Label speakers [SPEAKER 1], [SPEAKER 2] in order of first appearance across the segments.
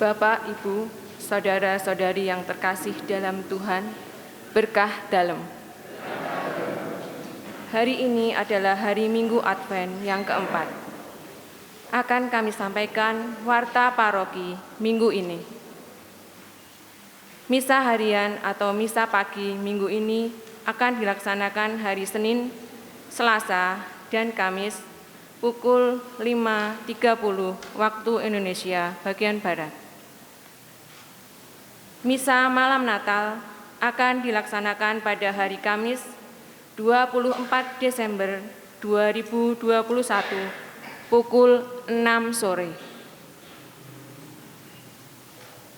[SPEAKER 1] Bapak, Ibu, saudara-saudari yang terkasih dalam Tuhan, berkah dalam. Hari ini adalah hari Minggu Advent yang keempat. Akan kami sampaikan warta paroki minggu ini. Misa harian atau misa pagi minggu ini akan dilaksanakan hari Senin, Selasa, dan Kamis pukul 5.30 waktu Indonesia bagian Barat. Misa malam Natal akan dilaksanakan pada hari Kamis 24 Desember 2021 pukul 6 sore.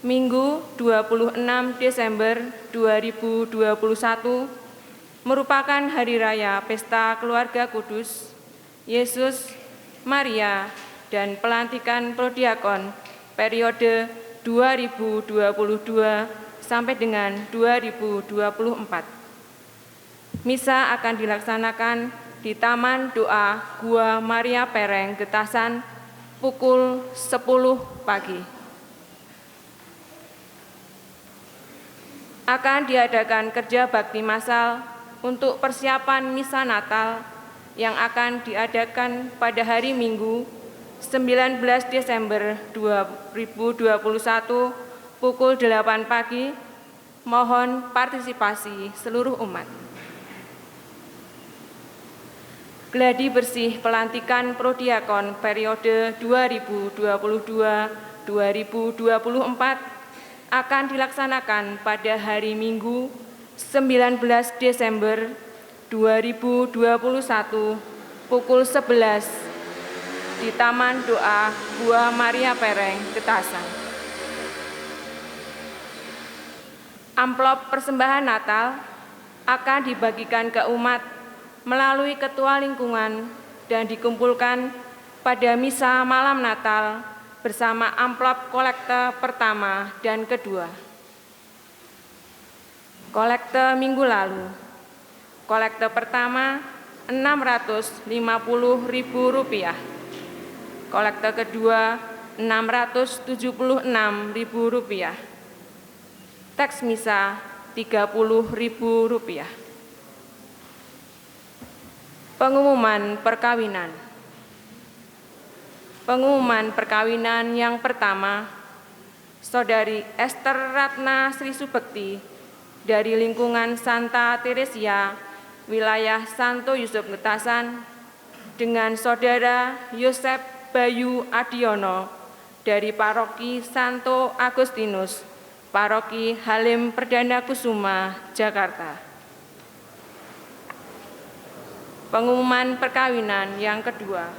[SPEAKER 1] Minggu 26 Desember 2021 merupakan hari raya Pesta Keluarga Kudus, Yesus, Maria, dan pelantikan prodiakon periode 2022 sampai dengan 2024. Misa akan dilaksanakan di Taman Doa Gua Maria Pereng, Getasan, pukul 10 pagi. Akan diadakan kerja bakti massal untuk persiapan Misa Natal yang akan diadakan pada hari Minggu 19 Desember 2021 pukul 8 pagi. Mohon partisipasi seluruh umat. Gladi bersih pelantikan prodiakon periode 2022-2024 akan dilaksanakan pada hari Minggu 19 Desember 2021 pukul 11 di Taman Doa Gua Maria Pereng, Getasan. Amplop persembahan Natal akan dibagikan ke umat melalui ketua lingkungan dan dikumpulkan pada misa malam Natal bersama amplop kolekte pertama dan kedua. Kolekte minggu lalu, kolekte pertama Rp650.000, kolekte kedua Rp676.000, teks misa Rp30.000. Pengumuman perkawinan. Pengumuman perkawinan yang pertama, Saudari Esther Ratna Sri Subekti dari lingkungan Santa Teresia, wilayah Santo Yusuf Getasan, dengan Saudara Yosep Bayu Adiono dari Paroki Santo Agustinus, Paroki Halim Perdana Kusuma, Jakarta. Pengumuman perkawinan yang kedua,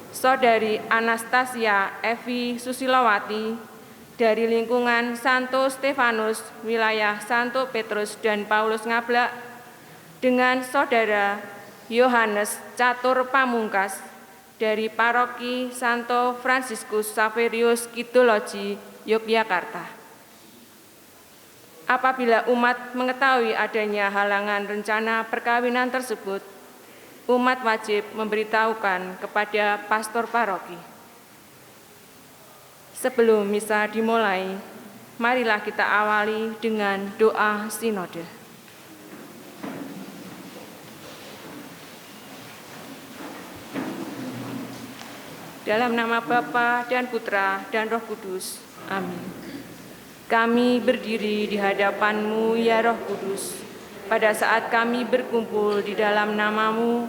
[SPEAKER 1] Saudari Anastasia Evi Susilowati dari lingkungan Santo Stefanus, wilayah Santo Petrus dan Paulus Ngablak, dengan Saudara Yohanes Catur Pamungkas dari Paroki Santo Fransiskus Saverius Kidoloji, Yogyakarta. Apabila umat mengetahui adanya halangan rencana perkawinan tersebut, umat wajib memberitahukan kepada pastor paroki. Sebelum misa dimulai, marilah kita awali dengan doa sinode. Dalam nama Bapa dan Putra dan Roh Kudus. Amin. Kami berdiri di hadapan-Mu, ya Roh Kudus, pada saat kami berkumpul di dalam nama-Mu,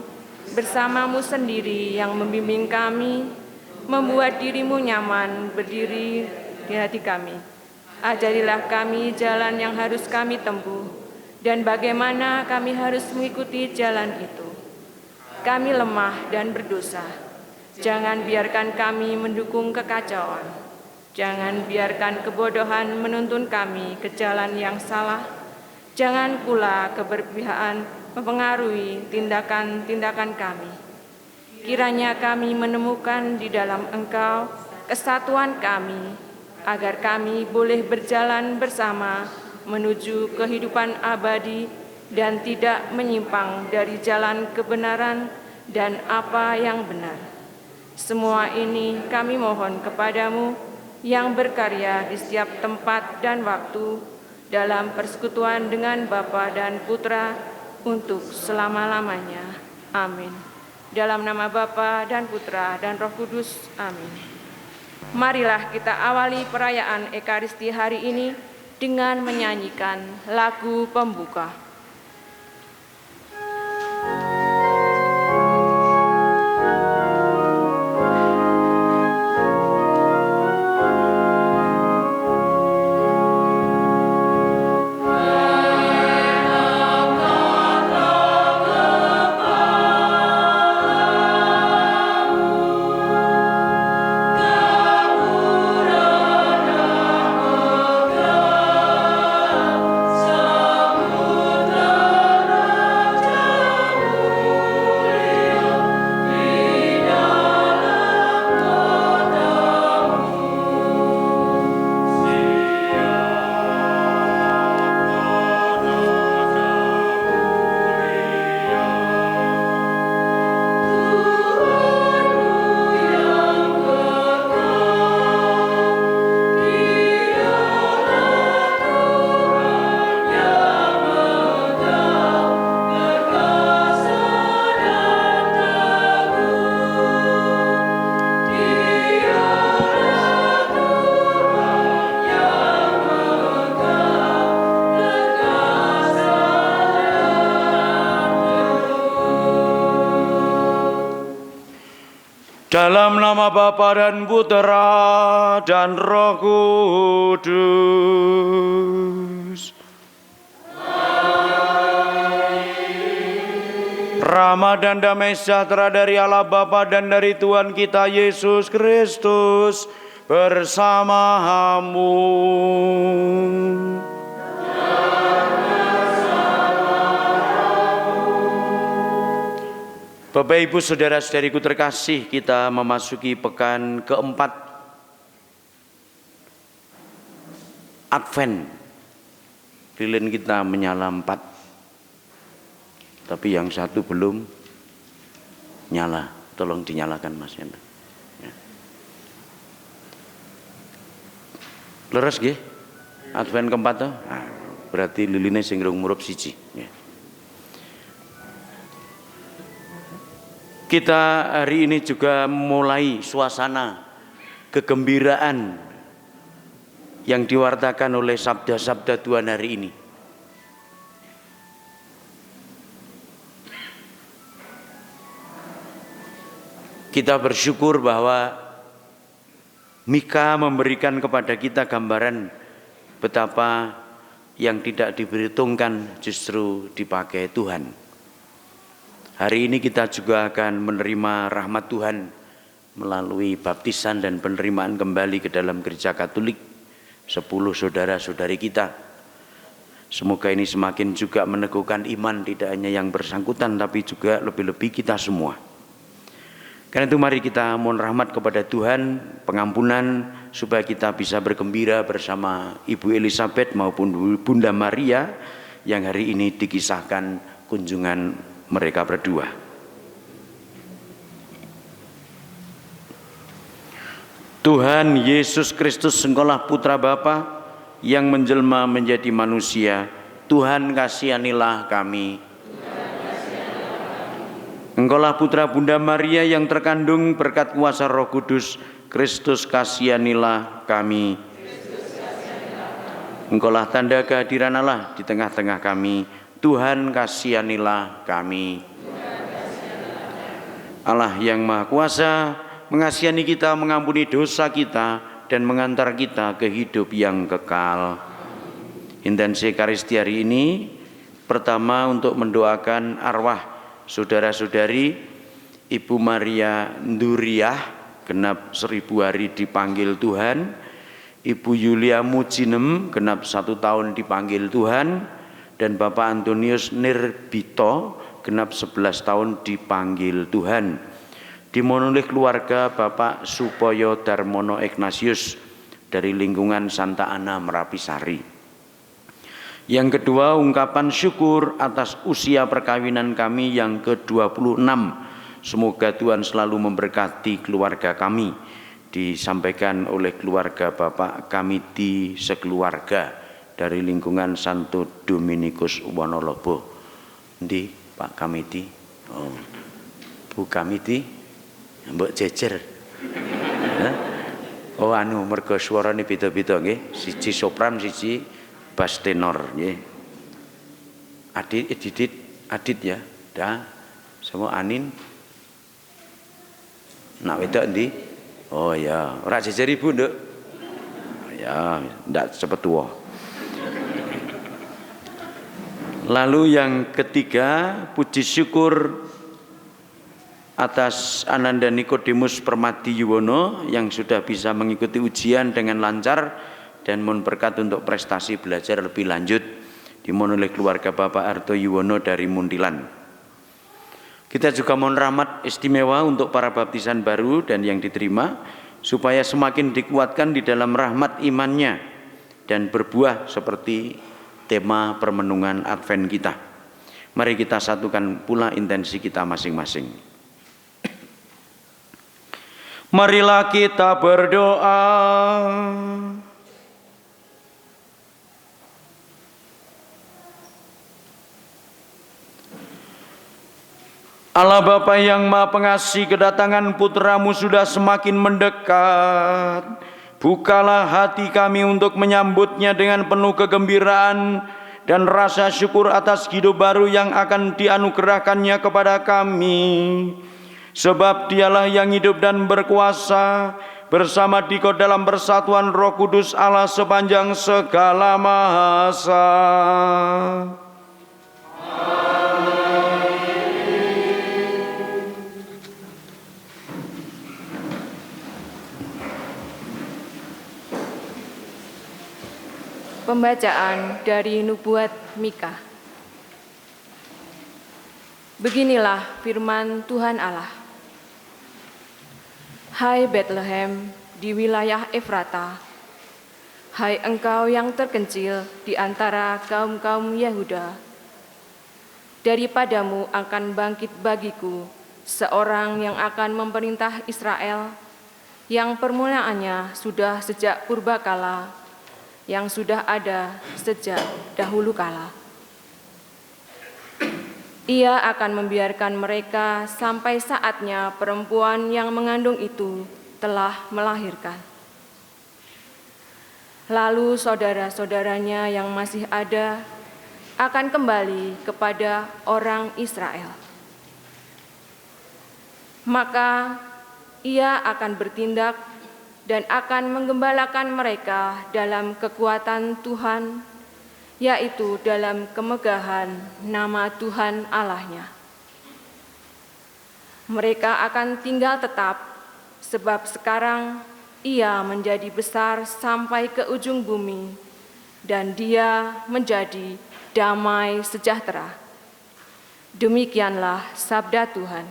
[SPEAKER 1] bersama-Mu sendiri yang membimbing kami, membuat diri-Mu nyaman berdiri di hati kami. Ajarilah kami jalan yang harus kami tempuh, dan bagaimana kami harus mengikuti jalan itu. Kami lemah dan berdosa. Jangan biarkan kami mendukung kekacauan. Jangan biarkan kebodohan menuntun kami ke jalan yang salah. Jangan pula keberpihakan mempengaruhi tindakan-tindakan kami. Kiranya kami menemukan di dalam Engkau kesatuan kami, agar kami boleh berjalan bersama menuju kehidupan abadi dan tidak menyimpang dari jalan kebenaran dan apa yang benar. Semua ini kami mohon kepadamu yang berkarya di setiap tempat dan waktu dalam persekutuan dengan Bapa dan Putra untuk selama-lamanya. Amin. Dalam nama Bapa dan Putra dan Roh Kudus. Amin. Marilah kita awali perayaan Ekaristi hari ini dengan menyanyikan lagu pembuka.
[SPEAKER 2] Dalam nama Bapa dan Putra dan Roh Kudus. Rahmat dan damai sejahtera dari Allah Bapa dan dari Tuhan kita Yesus Kristus bersamamu. Bapak Ibu Saudara-saudariku terkasih, kita memasuki pekan keempat Advent. Lilin kita menyala 4, tapi yang satu belum nyala. Tolong dinyalakan Mas Hendra. Ya. Leres nggih? Advent keempat tuh? Nah, berarti lilinnya sing rung murup siji. Ya. Kita hari ini juga mulai suasana kegembiraan yang diwartakan oleh sabda-sabda Tuhan hari ini. Kita bersyukur bahwa Mika memberikan kepada kita gambaran betapa yang tidak diperhitungkan justru dipakai Tuhan. Hari ini kita juga akan menerima rahmat Tuhan melalui baptisan dan penerimaan kembali ke dalam gereja Katolik 10 saudara-saudari kita. Semoga ini semakin juga meneguhkan iman tidak hanya yang bersangkutan tapi juga lebih-lebih kita semua. Karena itu mari kita mohon rahmat kepada Tuhan, pengampunan supaya kita bisa bergembira bersama Ibu Elizabeth maupun Bunda Maria yang hari ini dikisahkan kunjungan mereka berdua. Tuhan Yesus Kristus Engkaulah Putra Bapa yang menjelma menjadi manusia. Tuhan kasihanilah kami. Engkaulah Putra Bunda Maria yang terkandung berkat kuasa Roh Kudus. Kristus kasihanilah kami. Engkaulah tanda kehadiran Allah di tengah-tengah kami. Tuhan kasihanilah kami. Allah yang Maha Kuasa mengasihani kita, mengampuni dosa kita dan mengantar kita ke hidup yang kekal. Intensi Ekaristi hari ini pertama untuk mendoakan arwah saudara-saudari Ibu Maria Nduriah genap 1000 hari dipanggil Tuhan, Ibu Yulia Mujinem genap 1 tahun dipanggil Tuhan, dan Bapak Antonius Nirbito genap 11 tahun dipanggil Tuhan. Dimohon oleh keluarga Bapak Supoyo Darmono Ignatius dari lingkungan Santa Ana Merapisari. Yang kedua, ungkapan syukur atas usia perkawinan kami yang ke-26. Semoga Tuhan selalu memberkati keluarga kami disampaikan oleh keluarga Bapak Kamiti sekeluarga dari lingkungan Santo Dominikus Wonolobo. Ndi Pak Kamiti? Oh, Bu Kamiti, mbok jejer. Oh anu mergo suarane beda-beda nggih, siji sopran, siji bas tenor nggih. Adit ya, dah. Semua Anin. Nak wedok ndi? Oh ya, ora jejer Ibu, Nduk. Ya, ndak cepet tua. Lalu yang ketiga, puji syukur atas Ananda Nikodemus Permati Yuwono yang sudah bisa mengikuti ujian dengan lancar dan mohon berkat untuk prestasi belajar lebih lanjut dimohon oleh keluarga Bapak Arto Yuwono dari Muntilan. Kita juga mohon rahmat istimewa untuk para baptisan baru dan yang diterima supaya semakin dikuatkan di dalam rahmat imannya dan berbuah seperti tema permenungan Advent kita. Mari kita satukan pula intensi kita masing-masing. Marilah kita berdoa. Allah Bapa yang Maha Pengasih, kedatangan putra-Mu sudah semakin mendekat. Bukalah hati kami untuk menyambutnya dengan penuh kegembiraan dan rasa syukur atas hidup baru yang akan dianugerahkannya kepada kami. Sebab Dialah yang hidup dan berkuasa bersama Dikau dalam persatuan Roh Kudus Allah sepanjang segala masa.
[SPEAKER 1] Pembacaan dari Nubuat Mika. Beginilah firman Tuhan Allah. Hai Bethlehem di wilayah Efrata, hai engkau yang terkencil di antara kaum-kaum Yehuda, daripadamu akan bangkit bagiku seorang yang akan memerintah Israel, yang permulaannya sudah sejak purbakala, yang sudah ada sejak dahulu kala. Ia akan membiarkan mereka sampai saatnya perempuan yang mengandung itu telah melahirkan. Lalu saudara-saudaranya yang masih ada akan kembali kepada orang Israel. Maka ia akan bertindak dan akan menggembalakan mereka dalam kekuatan Tuhan, yaitu dalam kemegahan nama Tuhan Allahnya. Mereka akan tinggal tetap, sebab sekarang ia menjadi besar sampai ke ujung bumi, dan dia menjadi damai sejahtera. Demikianlah sabda Tuhan.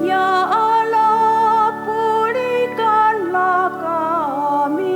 [SPEAKER 3] Ya Allah, pulihkanlah kami.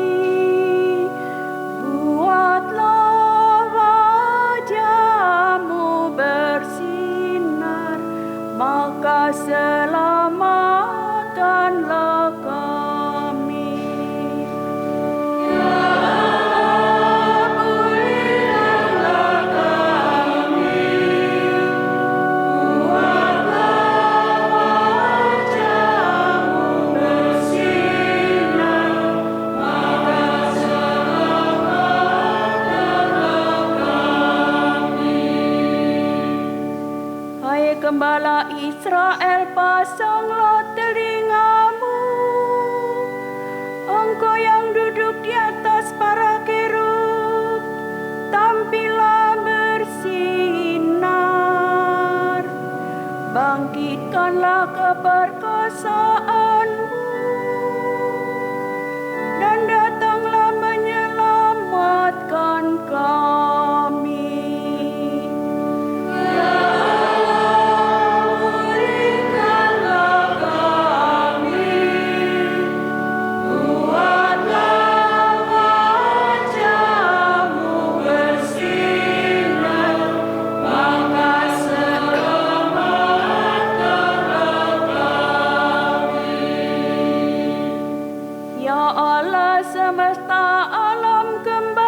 [SPEAKER 1] semesta alam kembalilah,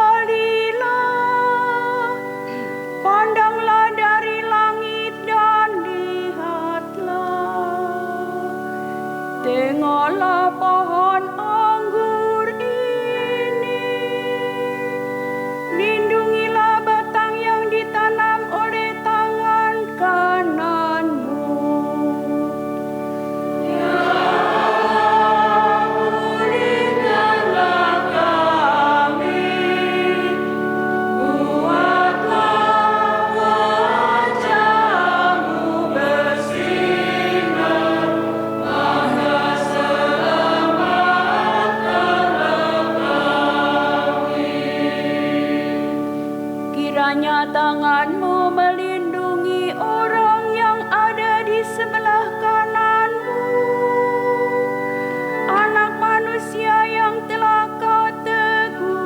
[SPEAKER 1] pandanglah dari langit dan lihatlah, tengoklah pohon anggur ini, lindungilah batang yang ditanam oleh tangan kananmu. Kiranya tanganmu melindungi orang yang ada di sebelah kananmu, anak manusia yang telah kau teguhkan,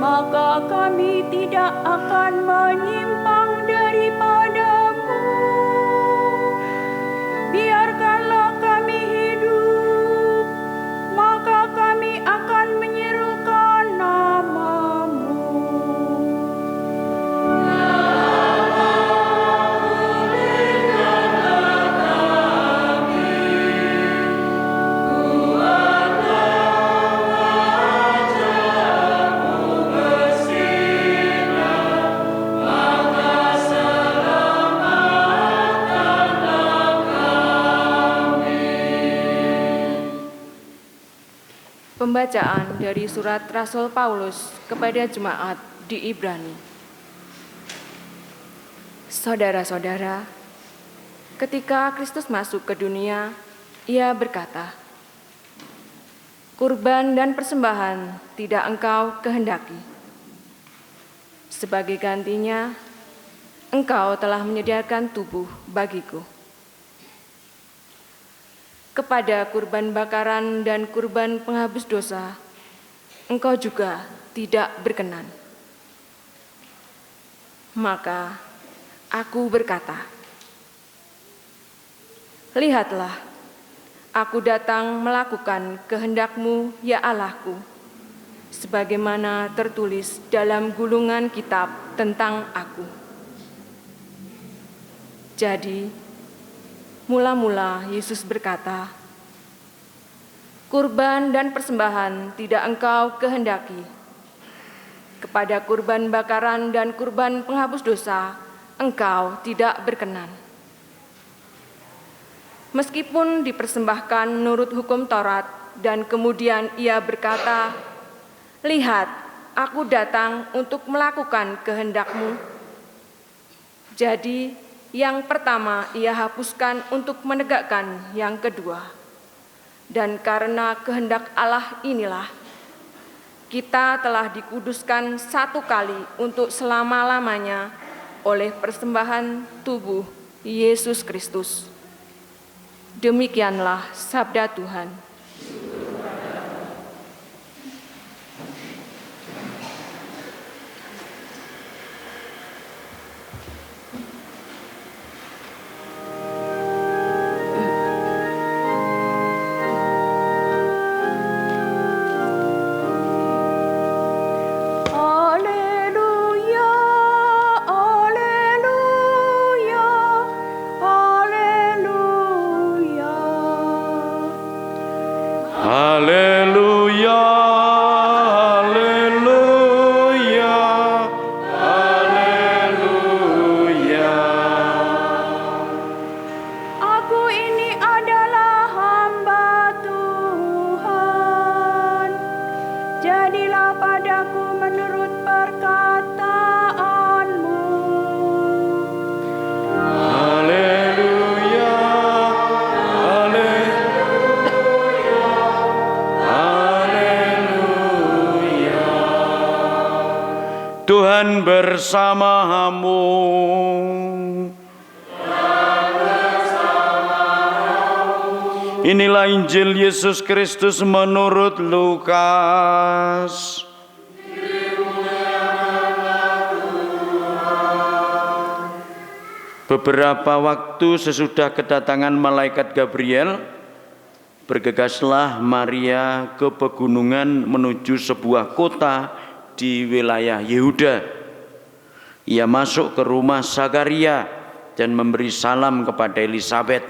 [SPEAKER 1] maka kami tidak akan menyimpang daripadamu. Biarkanlah kami hidup, maka kami akan menyerukan namamu. Pembacaan dari surat Rasul Paulus kepada jemaat di Ibrani. Saudara-saudara, ketika Kristus masuk ke dunia, Ia berkata, "Kurban dan persembahan tidak Engkau kehendaki. Sebagai gantinya, Engkau telah menyediakan tubuh bagiku. Kepada kurban bakaran dan kurban penghapus dosa, Engkau juga tidak berkenan. Maka aku berkata, lihatlah, aku datang melakukan kehendak-Mu, ya Allahku, sebagaimana tertulis dalam gulungan kitab tentang aku." Jadi, mula-mula Yesus berkata, "Kurban dan persembahan tidak Engkau kehendaki. Kepada kurban bakaran dan kurban penghapus dosa, Engkau tidak berkenan." Meskipun dipersembahkan menurut hukum Taurat, dan kemudian Ia berkata, "Lihat, aku datang untuk melakukan kehendak-Mu." Jadi, yang pertama Ia hapuskan untuk menegakkan yang kedua. Dan karena kehendak Allah inilah, kita telah dikuduskan satu kali untuk selama-lamanya oleh persembahan tubuh Yesus Kristus. Demikianlah sabda Tuhan.
[SPEAKER 2] Tuhan bersamamu. Inilah Injil Yesus Kristus menurut Lukas. Beberapa waktu sesudah kedatangan malaikat Gabriel, bergegaslah Maria ke pegunungan menuju sebuah kota di wilayah Yehuda. Ia masuk ke rumah Zakaria dan memberi salam kepada Elisabet.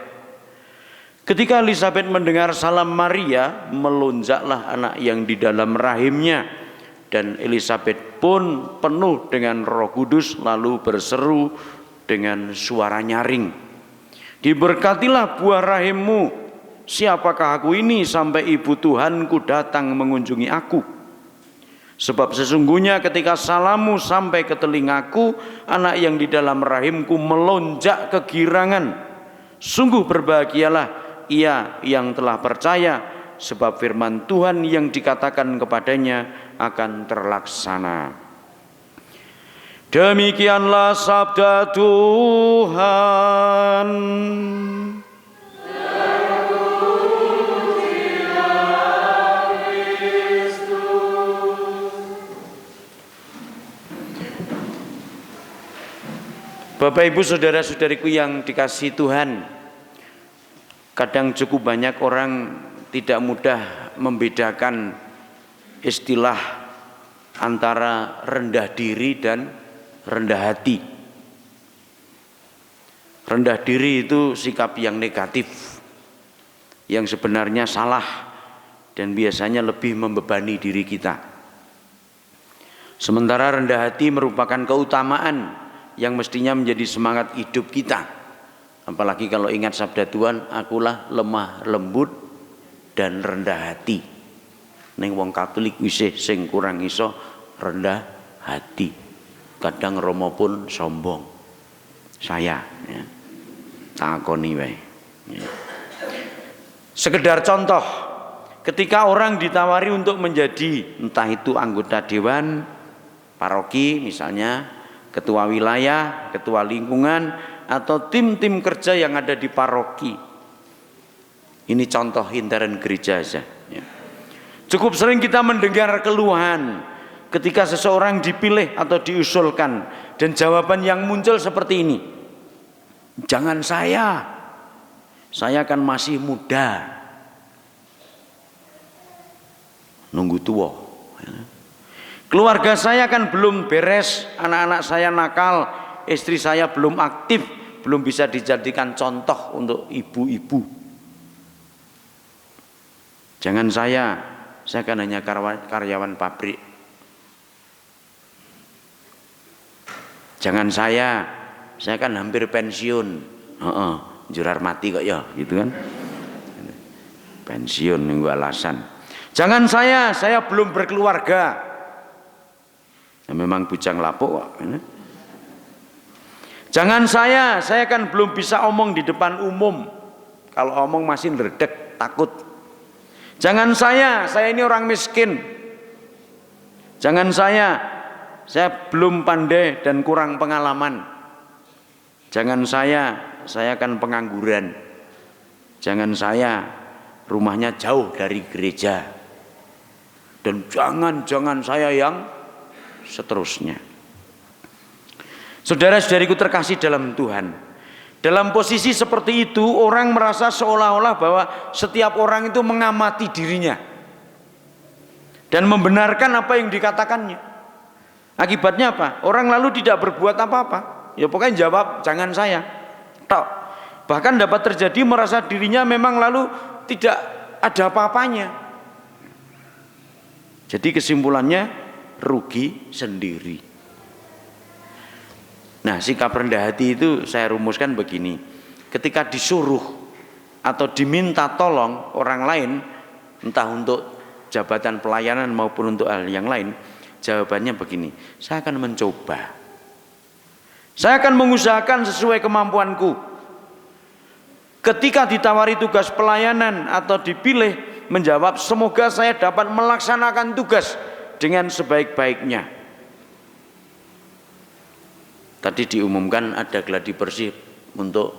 [SPEAKER 2] Ketika Elisabet mendengar salam Maria, melonjaklah anak yang di dalam rahimnya, dan Elisabet pun penuh dengan Roh Kudus lalu berseru dengan suara nyaring, "Diberkatilah buah rahimmu, siapakah aku ini sampai ibu Tuhanku datang mengunjungi aku? Sebab sesungguhnya ketika salammu sampai ke telingaku, anak yang di dalam rahimku melonjak kegirangan. Sungguh berbahagialah ia yang telah percaya, sebab firman Tuhan yang dikatakan kepadanya akan terlaksana." Demikianlah sabda Tuhan. Bapak Ibu saudara-saudariku yang dikasihi Tuhan, kadang cukup banyak orang tidak mudah membedakan istilah antara rendah diri dan rendah hati. Rendah diri itu sikap yang negatif, yang sebenarnya salah dan biasanya lebih membebani diri kita. Sementara rendah hati merupakan keutamaan yang mestinya menjadi semangat hidup kita. Apalagi kalau ingat sabda Tuhan, akulah lemah lembut dan rendah hati. Ning wong Katolik wisih sing kurang iso rendah hati. Kadang Romo pun sombong. Saya ya, takoni wae. Ya. Sekedar contoh, ketika orang ditawari untuk menjadi entah itu anggota dewan paroki misalnya, ketua wilayah, ketua lingkungan, atau tim-tim kerja yang ada di paroki. Ini contoh hindaran gereja saja. Ya. Cukup sering kita mendengar keluhan ketika seseorang dipilih atau diusulkan, dan jawaban yang muncul seperti ini: "Jangan saya kan masih muda, nunggu tua. Keluarga saya kan belum beres, anak-anak saya nakal, istri saya belum aktif, belum bisa dijadikan contoh untuk ibu-ibu. Jangan saya kan hanya karyawan pabrik. Jangan saya kan hampir pensiun. Jurar mati kok ya, gitu kan. Pensiun nunggu alasan. Jangan saya belum berkeluarga. Ya, memang bujang lapuk kok. Jangan saya kan belum bisa omong di depan umum. Kalau omong masih ngeredek, takut. Jangan saya ini orang miskin. Jangan saya belum pandai dan kurang pengalaman. Jangan saya kan pengangguran. Jangan saya rumahnya jauh dari gereja. Dan jangan saya yang seterusnya. Saudara-saudariku terkasih dalam Tuhan, dalam posisi seperti itu orang merasa seolah-olah bahwa setiap orang itu mengamati dirinya dan membenarkan apa yang dikatakannya. Akibatnya apa? Orang lalu tidak berbuat apa-apa. Ya pokoknya jawab jangan saya. Tok. Bahkan dapat terjadi merasa dirinya memang lalu tidak ada apa-apanya. Jadi kesimpulannya rugi sendiri. Nah, sikap rendah hati itu saya rumuskan begini: ketika disuruh atau diminta tolong orang lain, entah untuk jabatan pelayanan maupun untuk hal yang lain, jawabannya begini: saya akan mencoba, saya akan mengusahakan sesuai kemampuanku. Ketika ditawari tugas pelayanan atau dipilih, menjawab semoga saya dapat melaksanakan tugas dengan sebaik-baiknya. Tadi diumumkan ada gladi bersih untuk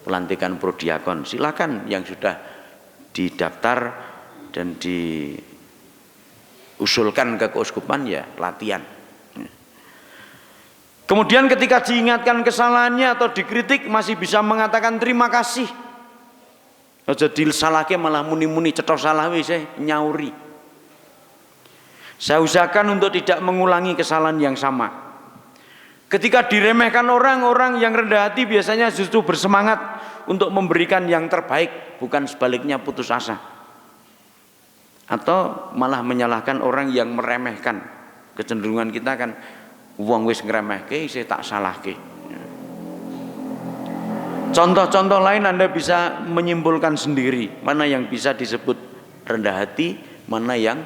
[SPEAKER 2] pelantikan prodiakon. Silakan yang sudah didaftar dan diusulkan ke keuskupan ya latihan. Kemudian ketika diingatkan kesalahannya atau dikritik masih bisa mengatakan terima kasih. Aja disalahke malah muni-muni cetha salah wis nyauri. Saya usahakan untuk tidak mengulangi kesalahan yang sama. Ketika diremehkan orang yang rendah hati biasanya justru bersemangat untuk memberikan yang terbaik, bukan sebaliknya putus asa. Atau malah menyalahkan orang yang meremehkan. Kecenderungan kita kan wong wis ngremehke isih tak salahke. Contoh-contoh lain Anda bisa menyimpulkan sendiri mana yang bisa disebut rendah hati, mana yang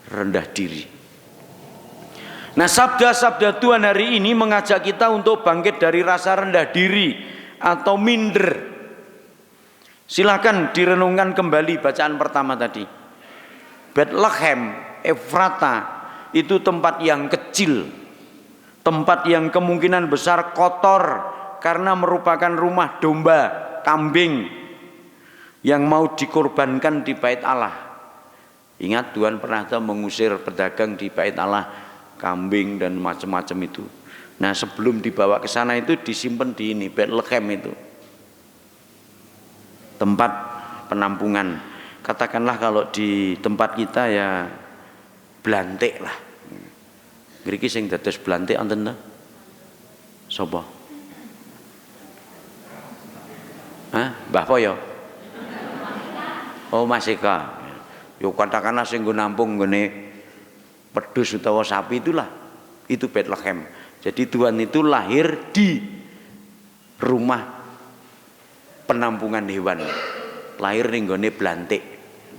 [SPEAKER 2] rendah diri. Nah, sabda-sabda Tuhan hari ini mengajak kita untuk bangkit dari rasa rendah diri atau minder. Silakan direnungkan kembali bacaan pertama tadi. Bethlehem, Efrata itu tempat yang kecil, tempat yang kemungkinan besar kotor karena merupakan rumah domba, kambing yang mau dikorbankan di bait Allah. Ingat Tuhan pernah mengusir pedagang di bait Allah, kambing dan macam-macam itu. Nah, sebelum dibawa ke sana itu disimpan di ini Bethlehem itu. Tempat penampungan. Katakanlah kalau di tempat kita ya blantik lah. Mriki sing dados blantik wonten ta? Sapa? Hah? Mbah Poyo? Oh, Mas Eka. Yo katakanlah sing nggo nampung nggone pedus utawa sapi itulah. Itu Bethlehem. Jadi Tuhan itu lahir di rumah penampungan hewan. Lahir ning nggone blantik.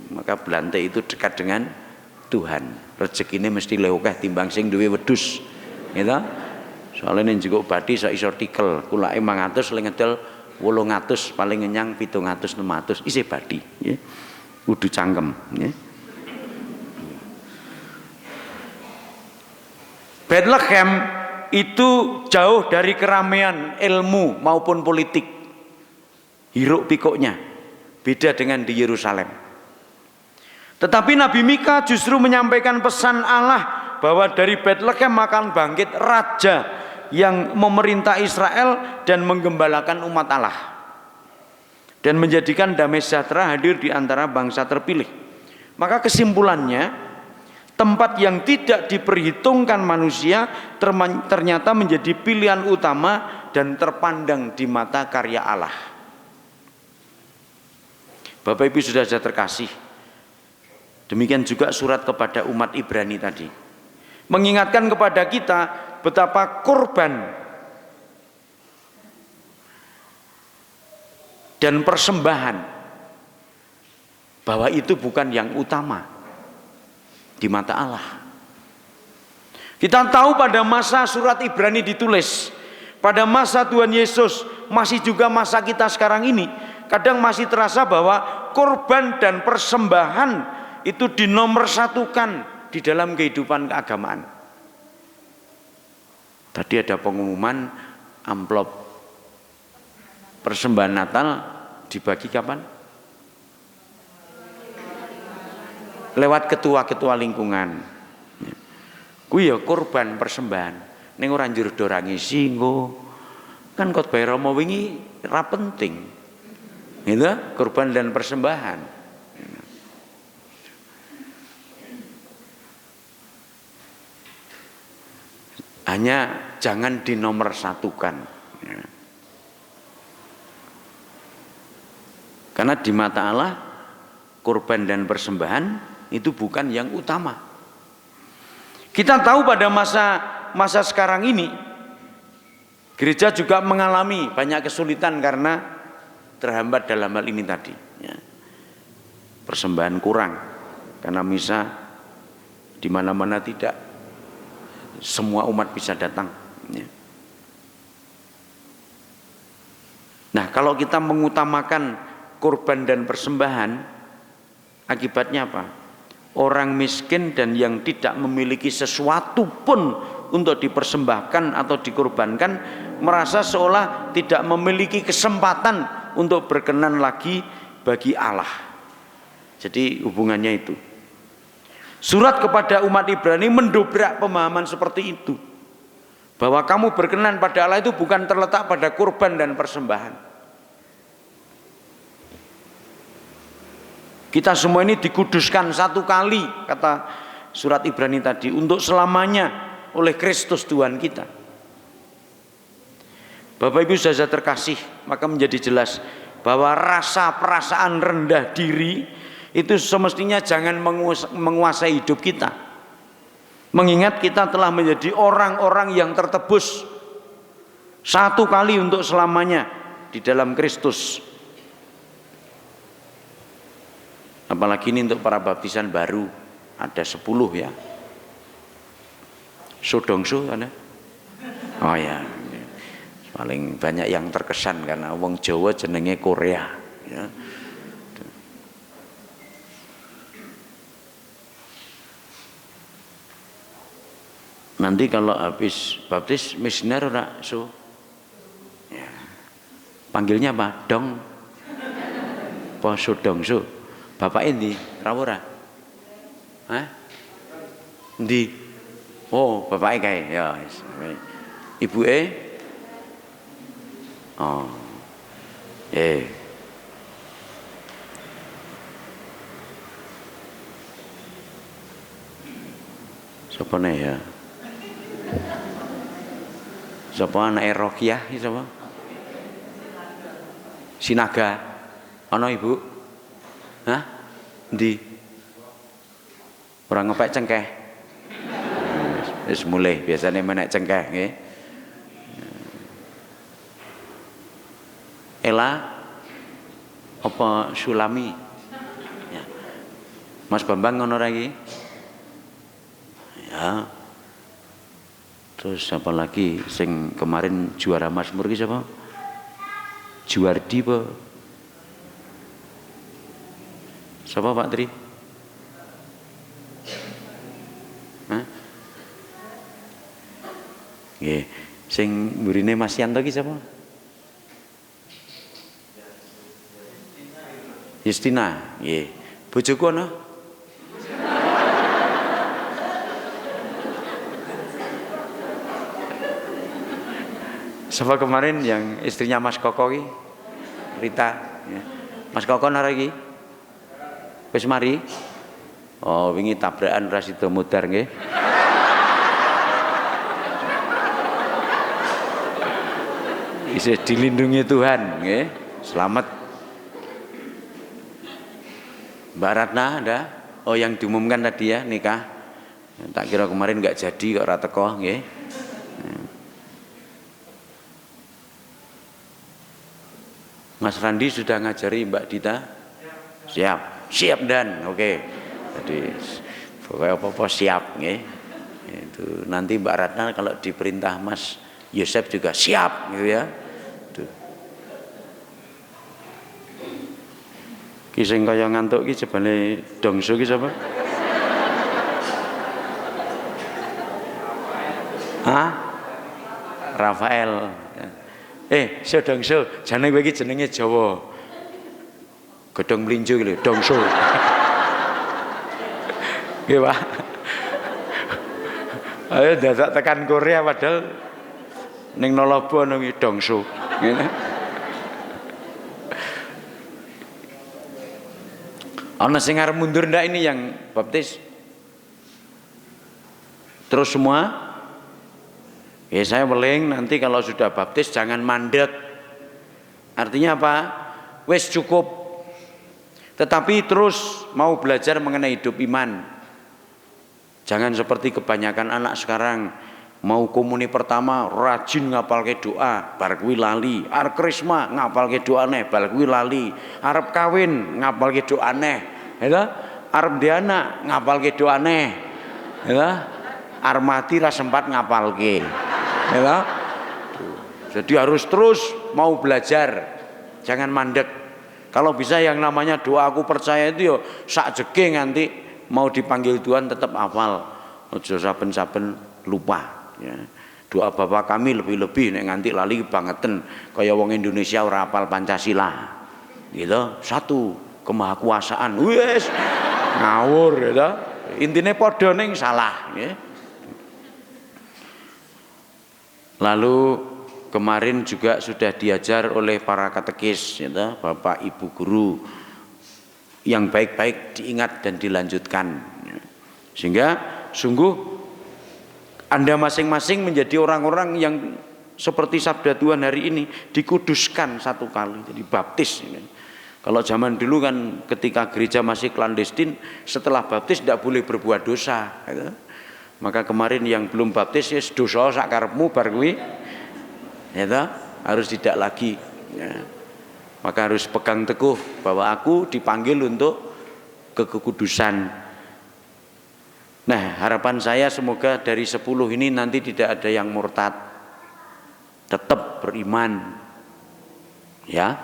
[SPEAKER 2] Maka blantik itu dekat dengan Tuhan. Rezekine mesti luwih akeh timbang sing duwe wedhus. Gitu. Soalnya ning njiko bathi sak iso tikel, kulake 500 ling ngedel 800 paling ngenyang 700 600 isih bathi nggih. Kudu cangkem nggih. Bethlehem itu jauh dari keramaian ilmu maupun politik. Hiruk pikuknya beda dengan di Yerusalem. Tetapi Nabi Mika justru menyampaikan pesan Allah bahwa dari Bethlehem akan bangkit raja yang memerintah Israel dan menggembalakan umat Allah dan menjadikan damai sejahtera hadir di antara bangsa terpilih. Maka kesimpulannya, tempat yang tidak diperhitungkan manusia ternyata menjadi pilihan utama dan terpandang di mata karya Allah. Bapak Ibu Saudara terkasih, demikian juga surat kepada umat Ibrani tadi mengingatkan kepada kita betapa kurban dan persembahan bahwa itu bukan yang utama di mata Allah. Kita tahu pada masa surat Ibrani ditulis, pada masa Tuhan Yesus, masih juga masa kita sekarang ini, kadang masih terasa bahwa kurban dan persembahan itu dinomorsatukan di dalam kehidupan keagamaan. Tadi ada pengumuman amplop persembahan Natal dibagi kapan? Lewat ketua-ketua lingkungan. Kuwi ya kurban persembahan. Ning ora njur do ra ngisi nggo. Kan khotbah Rama wingi ra penting. Gitu, kurban dan persembahan. Hanya jangan dinomorsatukan. Karena di mata Allah kurban dan persembahan itu bukan yang utama. Kita tahu pada masa sekarang ini gereja juga mengalami banyak kesulitan karena terhambat dalam hal ini tadi. Persembahan kurang karena misa di mana-mana tidak semua umat bisa datang. Nah, kalau kita mengutamakan kurban dan persembahan, akibatnya apa? Orang miskin dan yang tidak memiliki sesuatu pun untuk dipersembahkan atau dikorbankan merasa seolah tidak memiliki kesempatan untuk berkenan lagi bagi Allah. Jadi hubungannya itu. Surat kepada umat Ibrani mendobrak pemahaman seperti itu, bahwa kamu berkenan pada Allah itu bukan terletak pada kurban dan persembahan. Kita semua ini dikuduskan satu kali, kata surat Ibrani tadi, untuk selamanya oleh Kristus Tuhan kita. Bapak Ibu saudara terkasih, maka menjadi jelas bahwa rasa perasaan rendah diri itu semestinya jangan menguasai hidup kita. Mengingat kita telah menjadi orang-orang yang tertebus satu kali untuk selamanya di dalam Kristus. Apalagi ini untuk para baptisan baru, ada 10 ya. Sodongso ada? Oh ya, paling banyak yang terkesan karena wong Jawa jenenge Korea ya. Nanti kalau habis baptis misioner ora so ya. Panggilnya apa? Dong apa Sodongso? Bapak ini rawora? Hah? Ndi? Oh, bapak kae ya. Ibu oh. Siapa nih ya? Siapa anak Rokiah? Siapa? Sinaga. Ono ibu? Hah? Di orang ngepek cengkeh. Wis mulai biasanya menek cengkeh nggih. Ela apa Sulami? Ya. Mas Bambang ngono lagi? Ya. Terus apa lagi sing kemarin juara Mazmur ki siapa? Juardi apa? Siapa Pak Tri? Hah? Nggih, sing mburine Mas Yanto ki sapa? Justina, nggih. Bojoku ana? Siapa kemarin yang istrinya Mas Koko ki? Rita, ya. Mas Koko nara iki? Wis mari. Oh, wingi tabrakan ra sida mudar nggih. Isih dilindungi Tuhan nggih. Selamat. Mbak Ratna ada? Oh, yang diumumkan tadi ya nikah. Tak kira kemarin enggak jadi kok ora teko nggih. Mas Randi sudah ngajari Mbak Dita? Siap dan oke. Jadi pokoknya apa-apa siap nggih. Itu nanti Mbak Ratna kalau diperintah Mas Yosef juga siap gitu ya. Tuh. Ki sing kaya ngantuk ki jebane Dongso ki sapa? Hah? Rafael. Dongso, jane kowe iki jenenge Jawa. Gedong melinjo gitu, Dongso. Nggih Pak. Ayo dadak tekan Korea padahal ning Nolobo ana Dongso. Ngene. Ana sing arep mundur ndak ini yang baptis? Terus semua? Ya saya weling nanti kalau sudah baptis jangan mandek. Artinya apa? Wes cukup. Tetapi terus mau belajar mengenai hidup iman. Jangan seperti kebanyakan anak sekarang mau komuni pertama rajin ngapalke doa, bar kuwi lali. Arep krisma ngapalke doane, bar kuwi lali. Arep kawin ngapalke doane, ya. Arep dianak ngapalke doane, ya. Arep mati ra sempat ngapalke, ya. Jadi harus terus mau belajar, jangan mandek. Kalau bisa yang namanya doa aku percaya itu yo sak jege nganti mau dipanggil Tuhan tetap hafal. Aja saben-saben lupa ya. Doa Bapa kami lebih-lebih nek nganti lali bangeten kaya wong Indonesia ora hafal Pancasila. Gitu. Satu, kemahakuasaan. Wis ngawur gitu. Intine padha ning salah ya. Lalu kemarin juga sudah diajar oleh para katekis, ya, Bapak Ibu guru. yang baik-baik diingat dan dilanjutkan. Sehingga sungguh Anda masing-masing menjadi orang-orang yang seperti sabda Tuhan hari ini, dikuduskan satu kali, jadi baptis. Kalau zaman dulu kan ketika gereja masih klandestin, setelah baptis tidak boleh berbuat dosa. Maka kemarin yang belum baptis ya dosa sakarepmu bar kuwi, harus tidak lagi. Maka harus pegang teguh bahwa aku dipanggil untuk kekudusan. Nah, harapan saya semoga dari 10 ini nanti tidak ada yang murtad, tetap beriman, ya.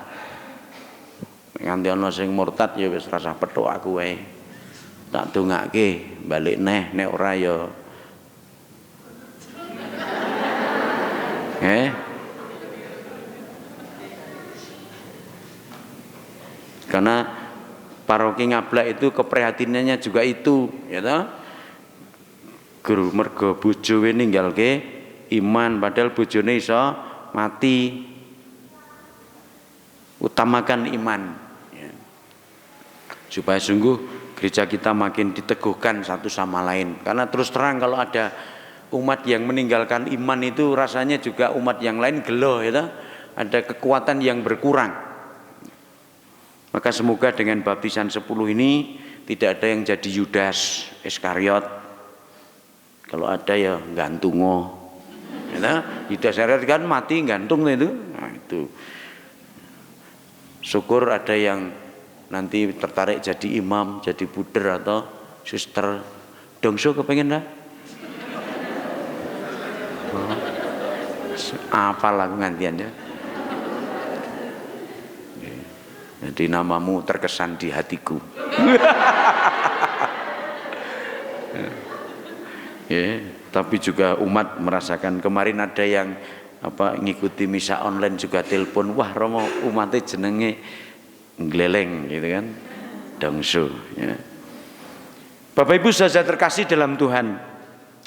[SPEAKER 2] Nganti ana sing murtad ya wis rasah petuk aku wae. Tak dongake balik nek ora ya. Karena paroki Ngablak itu keprihatinannya juga itu, ya toh. Guru mergo bojowe ninggalke iman padahal bojone iso mati. Utamakan iman, ya. Supaya sungguh gereja kita makin diteguhkan satu sama lain. Karena terus terang kalau ada umat yang meninggalkan iman itu rasanya juga umat yang lain gelo, ya. Ada kekuatan yang berkurang. Maka semoga dengan baptisan 10 ini tidak ada yang jadi Yudas Iskariot. Kalau ada ya gantungo, ya. Yudas Iskariot kan mati gantung itu. Nah, itu. Syukur ada yang nanti tertarik jadi imam, jadi buder atau suster. Dongso kepengen lah? Apalah aku gantiannya. Jadi namamu terkesan di hatiku. Ya, tapi juga umat merasakan. Kemarin ada yang ngikuti misa online juga telepon, wah Romo umatnya jenenge ngleleng gitu kan, dongso, ya. Bapak Ibu saudara terkasih dalam Tuhan,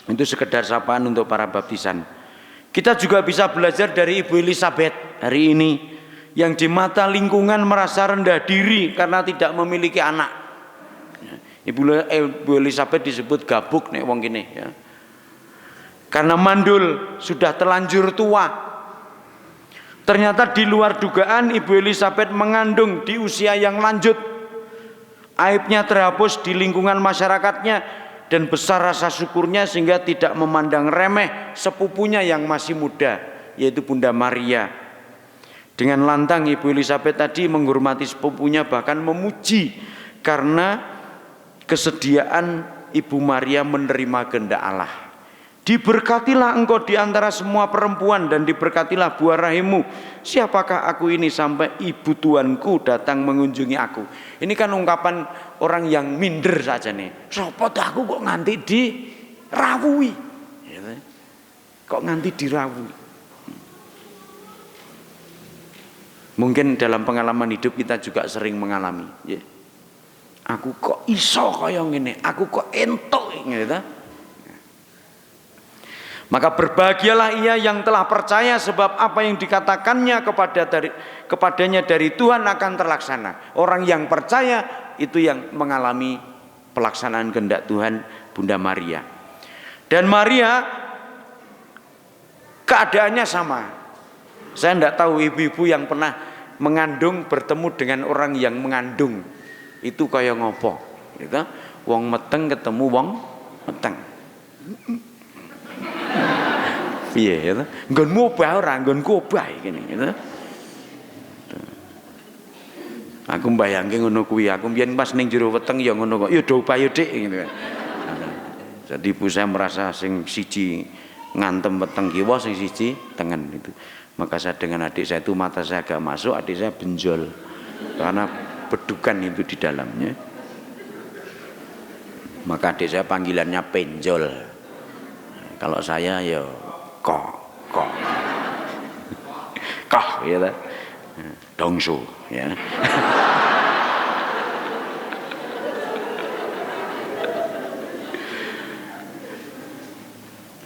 [SPEAKER 2] itu sekedar sapaan untuk para baptisan. Kita juga bisa belajar dari Ibu Elizabeth hari ini, yang di mata lingkungan merasa rendah diri karena tidak memiliki anak. Ibu Elizabeth disebut gabuk nih wong gini, ya. Karena mandul, sudah terlanjur tua. Ternyata di luar dugaan Ibu Elizabeth mengandung di usia yang lanjut. Aibnya terhapus di lingkungan masyarakatnya dan besar rasa syukurnya sehingga tidak memandang remeh sepupunya yang masih muda, yaitu Bunda Maria. Dengan lantang Ibu Elizabeth tadi menghormati sepupunya, bahkan memuji karena kesediaan Ibu Maria menerima kehendak Allah. Diberkatilah engkau di antara semua perempuan dan diberkatilah buah rahimmu. Siapakah aku ini sampai ibu Tuanku datang mengunjungi aku? Ini kan ungkapan orang yang minder saja nih. Sopo aku kok nganti dirawui? Kok nganti dirawui? Mungkin dalam pengalaman hidup kita juga sering mengalami. Aku kok iso kaya ngene? Aku kok entuk gitu. Maka berbahagialah ia yang telah percaya, sebab apa yang dikatakannya kepadanya dari Tuhan akan terlaksana. Orang yang percaya itu yang mengalami pelaksanaan kehendak Tuhan, Bunda Maria. Dan Maria keadaannya sama. Saya tidak tahu ibu-ibu yang pernah mengandung bertemu dengan orang yang mengandung itu kaya ngopo, gitu. Wong meteng ketemu wong meteng. Piye ya? Nggonmu obah ora, nggonku obah ngene gitu. Aku mbayangke ngono kuwi, aku mbiyen pas ning jero weteng ya ngono kok. Ya do obah yo Dik gitu kan. Jadi ibu saya merasa sing siji ngantem weteng kiwa, sing siji tengen itu. Maka saya dengan adik saya itu mata saya agak masuk, adik saya benjol. Karena bedukan itu di dalamnya. Maka adik saya panggilannya penjol. Kalau saya ya kok ya, dongso ya.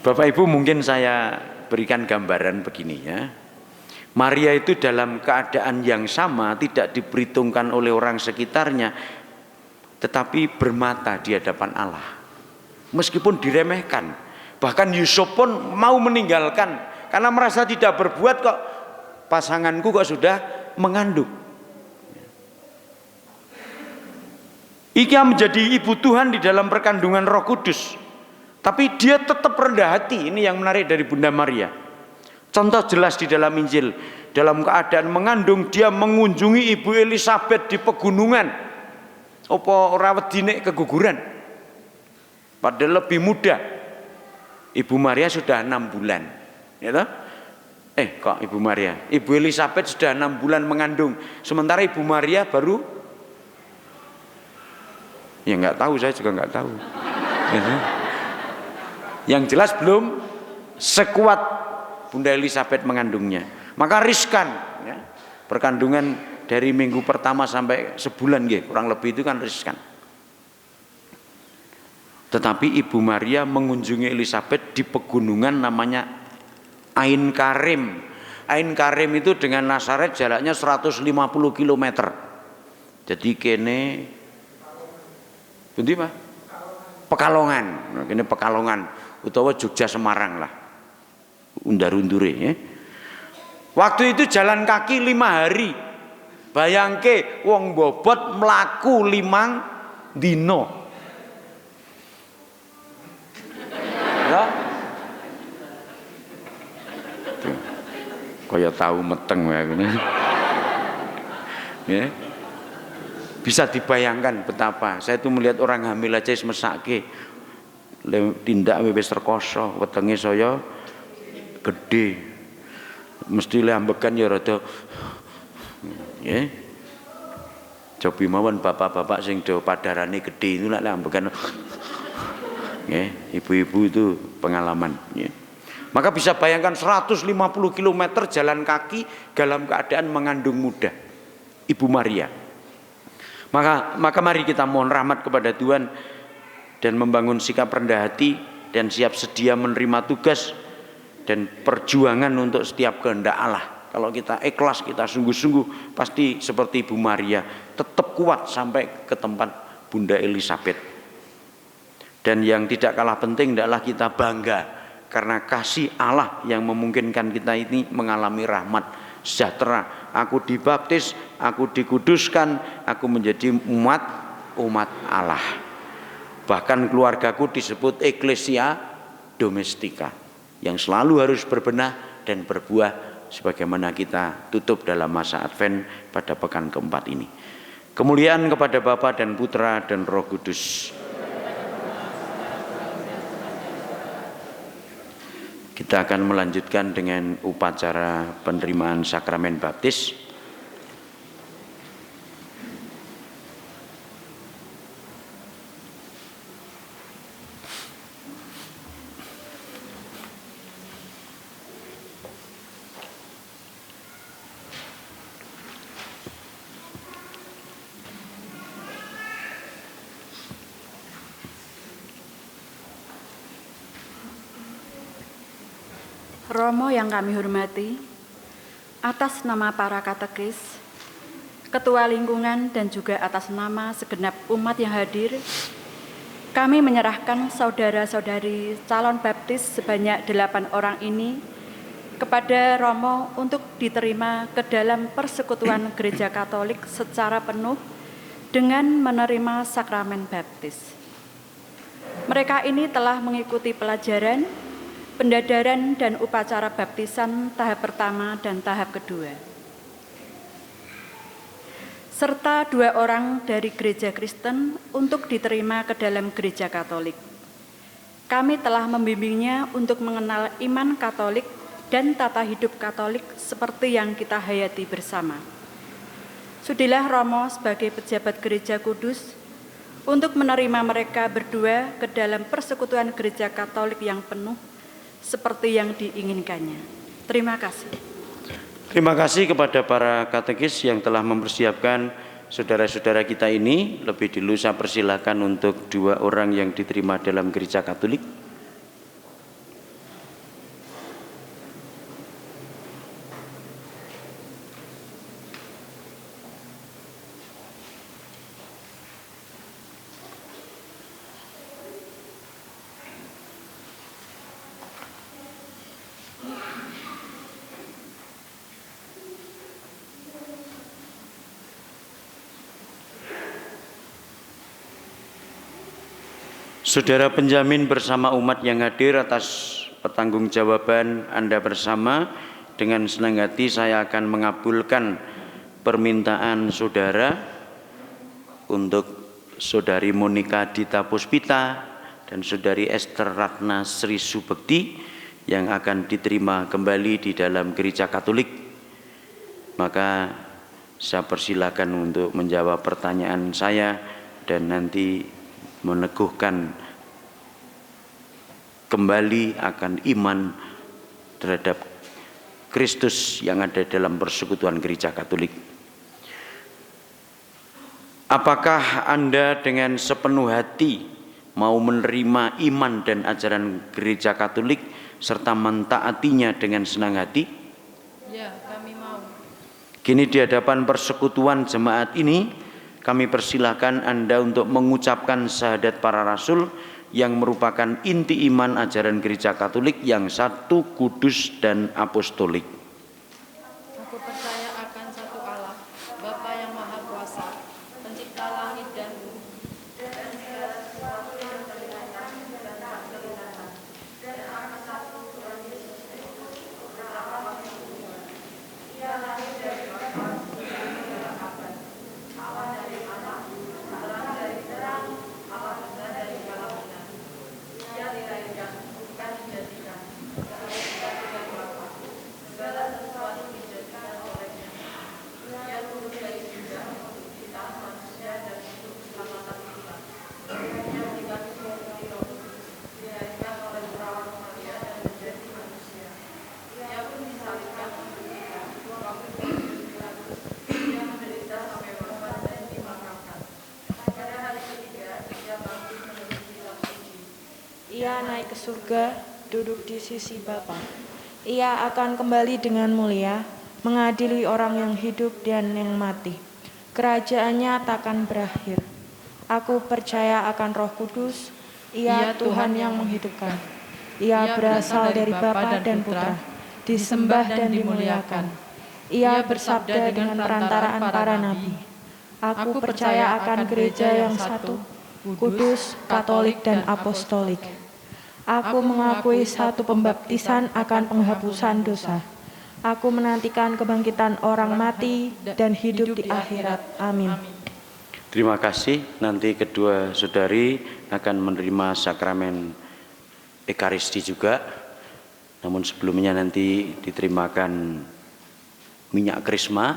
[SPEAKER 2] Bapak Ibu, mungkin saya berikan gambaran begini ya. Maria itu dalam keadaan yang sama, tidak diperhitungkan oleh orang sekitarnya. tetapi bermata di hadapan Allah. Meskipun diremehkan, bahkan Yusuf pun mau meninggalkan karena merasa tidak berbuat, kok pasanganku kok sudah mengandung. Ia menjadi ibu Tuhan di dalam perkandungan Roh Kudus, tapi dia tetap rendah hati. Ini yang menarik dari Bunda Maria. Contoh jelas di dalam Injil, dalam keadaan mengandung dia mengunjungi Ibu Elisabeth di pegunungan. Apa ora wedine keguguran? Padahal lebih muda. Ibu Maria sudah 6 bulan. Ya toh? Kok Ibu Maria? Ibu Elisabeth sudah 6 bulan mengandung. Sementara Ibu Maria baru, ya nggak tahu, saya juga nggak tahu. Yang jelas belum sekuat Bunda Elisabeth mengandungnya. Maka riskan, ya. Perkandungan dari minggu pertama sampai sebulan, ya, kurang lebih itu kan riskan. Tetapi Ibu Maria mengunjungi Elisabeth di pegunungan namanya Ain Karim. Ain Karim itu dengan Nazaret jaraknya 150 km. Jadi kene pundi Pak? Pekalongan. Nah, kene Pekalongan utawa Jogja Semarang lah. Undar-undure, ya. Waktu itu jalan kaki 5 hari. Bayangke wong bobot mlaku 5 dino. Ya. Kaya tahu meteng wae ngene. Ya. Bisa dibayangkan betapa saya itu melihat orang hamil aja mesake tindak wis rekoso, wetenge saya gede, mesti lambekan ya rada, ya. Cobi mawon bapak-bapak sing do padarane gede itu lek lambekan, ya. Ibu-ibu itu pengalaman, ya. Maka bisa bayangkan 150 km jalan kaki dalam keadaan mengandung muda Ibu Maria. Maka mari kita mohon rahmat kepada Tuhan dan membangun sikap rendah hati dan siap sedia menerima tugas dan perjuangan untuk setiap kehendak Allah. Kalau kita ikhlas, kita sungguh-sungguh, pasti seperti Ibu Maria, tetap kuat sampai ke tempat Bunda Elisabeth. Dan yang tidak kalah penting adalah kita bangga karena kasih Allah yang memungkinkan kita ini mengalami rahmat sejahtera. Aku dibaptis, aku dikuduskan, aku menjadi umat Allah. Bahkan keluargaku disebut Ecclesia Domestika, yang selalu harus berbenah dan berbuah sebagaimana kita tutup dalam masa Advent pada pekan keempat ini. Kemuliaan kepada Bapa dan Putra dan Roh Kudus. Kita akan melanjutkan dengan upacara penerimaan sakramen baptis.
[SPEAKER 3] Romo yang kami hormati, atas nama para katekis, ketua lingkungan dan juga atas nama segenap umat yang hadir, kami menyerahkan saudara-saudari calon baptis sebanyak 8 orang ini kepada Romo untuk diterima ke dalam persekutuan Gereja Katolik secara penuh dengan menerima sakramen baptis. Mereka ini telah mengikuti pelajaran, pendadaran dan upacara baptisan tahap pertama dan tahap kedua. Serta 2 orang dari gereja Kristen untuk diterima ke dalam gereja Katolik. Kami telah membimbingnya untuk mengenal iman Katolik dan tata hidup Katolik seperti yang kita hayati bersama. Sudilah Romo sebagai pejabat gereja kudus untuk menerima mereka berdua ke dalam persekutuan gereja Katolik yang penuh seperti yang diinginkannya. Terima kasih.
[SPEAKER 2] Terima kasih kepada para katekis yang telah mempersiapkan saudara-saudara kita ini. Lebih dulu saya persilahkan untuk 2 orang yang diterima dalam gereja Katolik. Saudara penjamin bersama umat yang hadir, atas pertanggungjawaban Anda bersama, dengan senang hati saya akan mengabulkan permintaan saudara untuk Saudari Monika Dita Puspita dan Saudari Esther Ratna Sri Subekti yang akan diterima kembali di dalam Gereja Katolik. Maka saya persilakan untuk menjawab pertanyaan saya dan nanti meneguhkan kembali akan iman terhadap Kristus yang ada dalam persekutuan Gereja Katolik. Apakah Anda dengan sepenuh hati mau menerima iman dan ajaran Gereja Katolik serta mentaatinya dengan senang hati?
[SPEAKER 3] Ya, kami mau.
[SPEAKER 2] Kini di hadapan persekutuan jemaat ini, kami persilahkan Anda untuk mengucapkan syahadat para rasul yang merupakan inti iman ajaran Gereja Katolik yang satu, kudus, dan apostolik.
[SPEAKER 3] Aku percaya akan satu Allah, Bapa yang Maha Kuasa, pencipta langit dan bumi, dan segala sesuatu yang terlihat dan tak terlihat, dan akan satu Tuhan Yesus Kristus, putra Allah yang tunggal. Ia lahir dari Bapa, sebelum segala abad, Allah dari Allah, Allah dari terang, Allah juga dari gelap. Ia dilahirkan, bukan dijadikan, segala dengan Bapa, segala sesuatu dijadikan olehnya. Ia turun dari surga untuk kita manusia dan untuk keselamatan kita. Ia dikandung dari Roh Kudus, dilahirkan oleh perawan Maria dan menjadi manusia. Ia pun disalibkan untuk kita, waktu Pontius Pilatus. Ia menderita sampai wafat dan dimakamkan. Pada hari ketiga, ia bangkit menurut kitab suci.
[SPEAKER 4] Ia naik ke surga, duduk di sisi Bapa. Ia akan kembali dengan mulia, mengadili orang yang hidup dan yang mati. Kerajaannya takkan berakhir. Aku percaya akan Roh Kudus, Ia Tuhan yang menghidupkan. Ia berasal dari Bapa dan Putra, disembah dan dimuliakan. Ia bersabda dengan perantaraan para nabi. Aku percaya akan gereja yang satu, kudus, katolik, dan apostolik. Aku mengakui satu pembaptisan akan penghapusan dosa. Aku menantikan kebangkitan orang mati dan hidup di akhirat. Amin.
[SPEAKER 2] Terima kasih. Nanti kedua saudari akan menerima sakramen Ekaristi juga. Namun sebelumnya nanti diterimakan minyak krisma,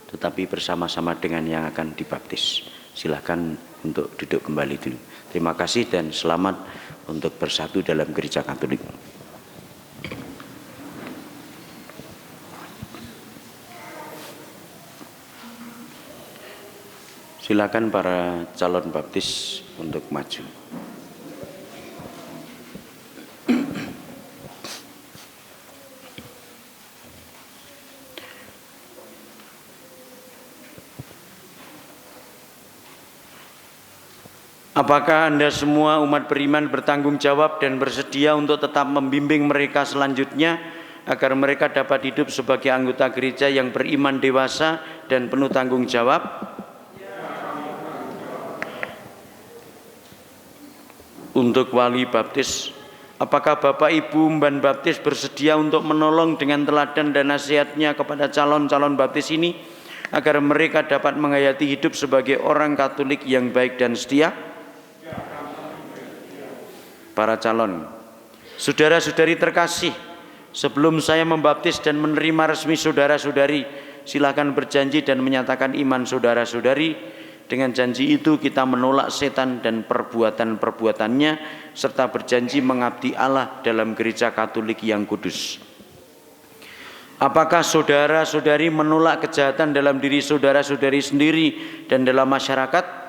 [SPEAKER 2] tetapi bersama-sama dengan yang akan dibaptis. Silakan untuk duduk kembali dulu. Terima kasih dan selamat untuk bersatu dalam Gereja Katolik. Silakan para calon baptis untuk maju. Apakah Anda semua umat beriman bertanggung jawab dan bersedia untuk tetap membimbing mereka selanjutnya agar mereka dapat hidup sebagai anggota gereja yang beriman dewasa dan penuh tanggung jawab? Untuk wali baptis, apakah Bapak Ibu Umban Baptis bersedia untuk menolong dengan teladan dan nasihatnya kepada calon-calon baptis ini agar mereka dapat menghayati hidup sebagai orang Katolik yang baik dan setia? Para calon, saudara-saudari terkasih, sebelum saya membaptis dan menerima resmi saudara-saudari, silakan berjanji dan menyatakan iman saudara-saudari. Dengan janji itu kita menolak setan dan perbuatan-perbuatannya serta berjanji mengabdi Allah dalam Gereja Katolik yang kudus. Apakah saudara-saudari menolak kejahatan dalam diri saudara-saudari sendiri dan dalam masyarakat?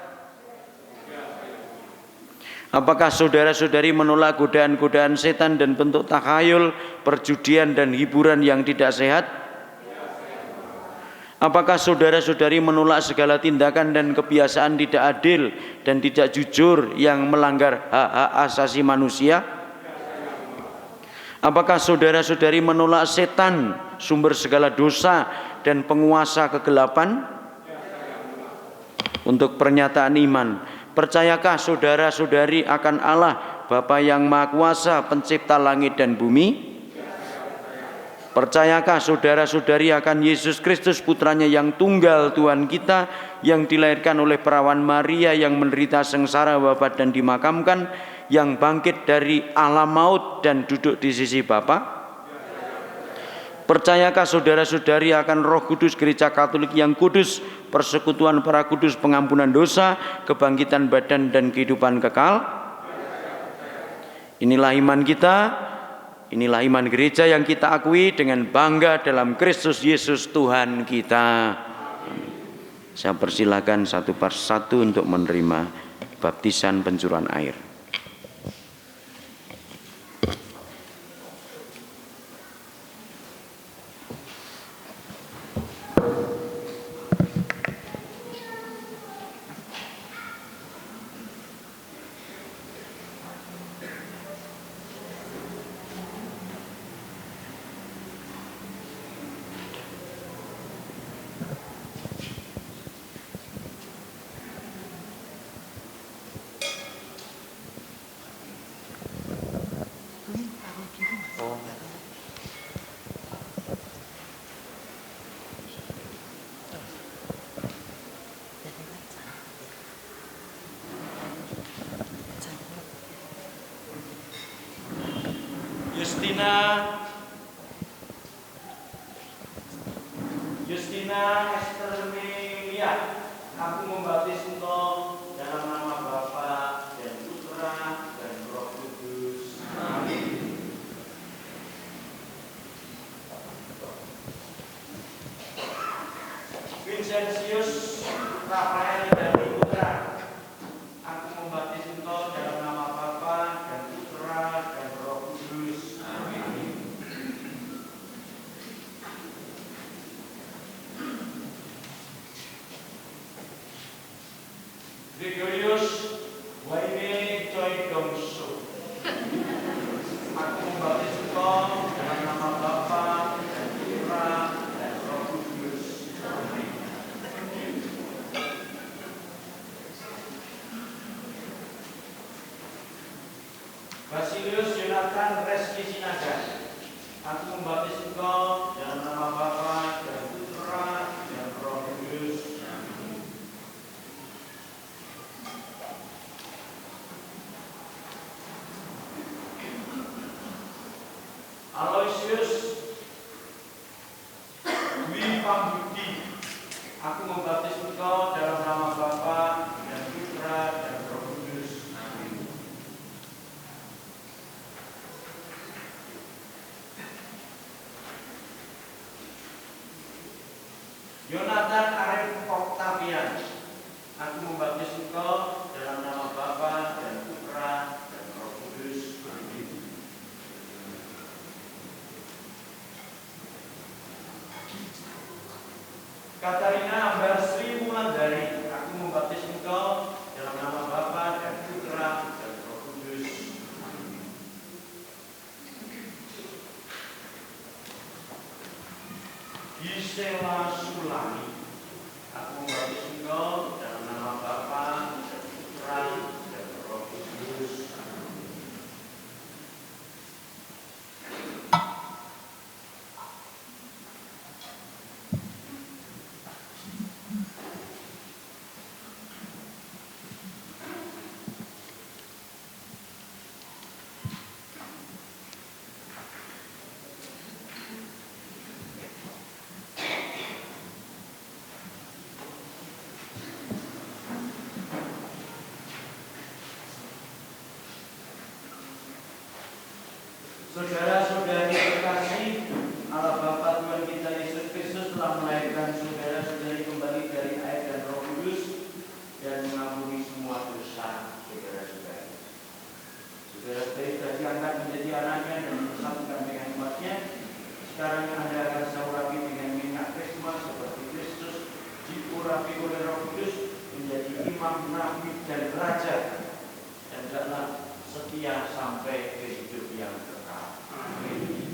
[SPEAKER 2] Apakah saudara-saudari menolak godaan-godaan setan dan bentuk takhayul, perjudian dan hiburan yang tidak sehat? Apakah saudara-saudari menolak segala tindakan dan kebiasaan tidak adil dan tidak jujur yang melanggar hak-hak asasi manusia? Apakah saudara-saudari menolak setan, sumber segala dosa dan penguasa kegelapan? Untuk pernyataan iman, Percayakah saudara-saudari akan Allah, Bapa yang Maha Kuasa, pencipta langit dan bumi? Percayakah saudara-saudari akan Yesus Kristus, putranya yang tunggal Tuhan kita, yang dilahirkan oleh perawan Maria, yang menderita sengsara, wafat dan dimakamkan, yang bangkit dari alam maut dan duduk di sisi Bapa? Percayakah saudara-saudari akan Roh Kudus, Gereja Katolik yang kudus, persekutuan para kudus, pengampunan dosa, kebangkitan badan dan kehidupan kekal? Inilah iman kita, inilah iman gereja yang kita akui dengan bangga dalam Kristus Yesus Tuhan kita. Saya persilakan satu persatu untuk menerima baptisan pencurahan air. Justina Estermelia, aku membaptis engkau dalam nama Bapa dan Putra dan Roh Kudus. Amin. Vincentius Rafael dan Putra, aku membaptis engkau dalam nama Bapa dan Putra dan Roh Kudus. Amin. Gregorius Waime Choi Dongso, aku membaptis engkau dalam nama Bapa dan Putra dan Roh Kudus. Amin. Basilius Jonathan Reski Sinaga, aku membaptis engkau dalam nama Bapa dan Putra dan Roh Kudus. Aloysius Dwi Pambudi, aku membaptis engkau dalam nama Bapa dan Putra dan Roh Kudus. Amin. Yonatan Arif Octavian, aku membaptis engkau dalam nama Bapa dan Putra dan Roh Kudus. Amin. Katarina Ambar Sri Wulandari, aku membaptis engkau dalam nama Bapa dan Putra dan Roh Kudus. Amin. Gisela Sulani, aku membaptis engkau dalam nama Bapa dan Putra dan Roh Kudus. Amin. Saudara-saudari terkasih, Allah Bapa Tuhan kita Yesus Kristus telah melahirkan saudara-saudari kembali dari air dan Roh Kudus dan mengampuni semua dosa saudara-saudari. Saudara-saudari telah diangkat menjadi anaknya dan bersatukan dengan umatnya. Sekarang Anda akan saya urapi dengan minyak krisma seperti Kristus diurapi oleh Roh Kudus menjadi imam, nabi dan raja, dan hendaklah setia sampai ke hidup yang kekal. Amin.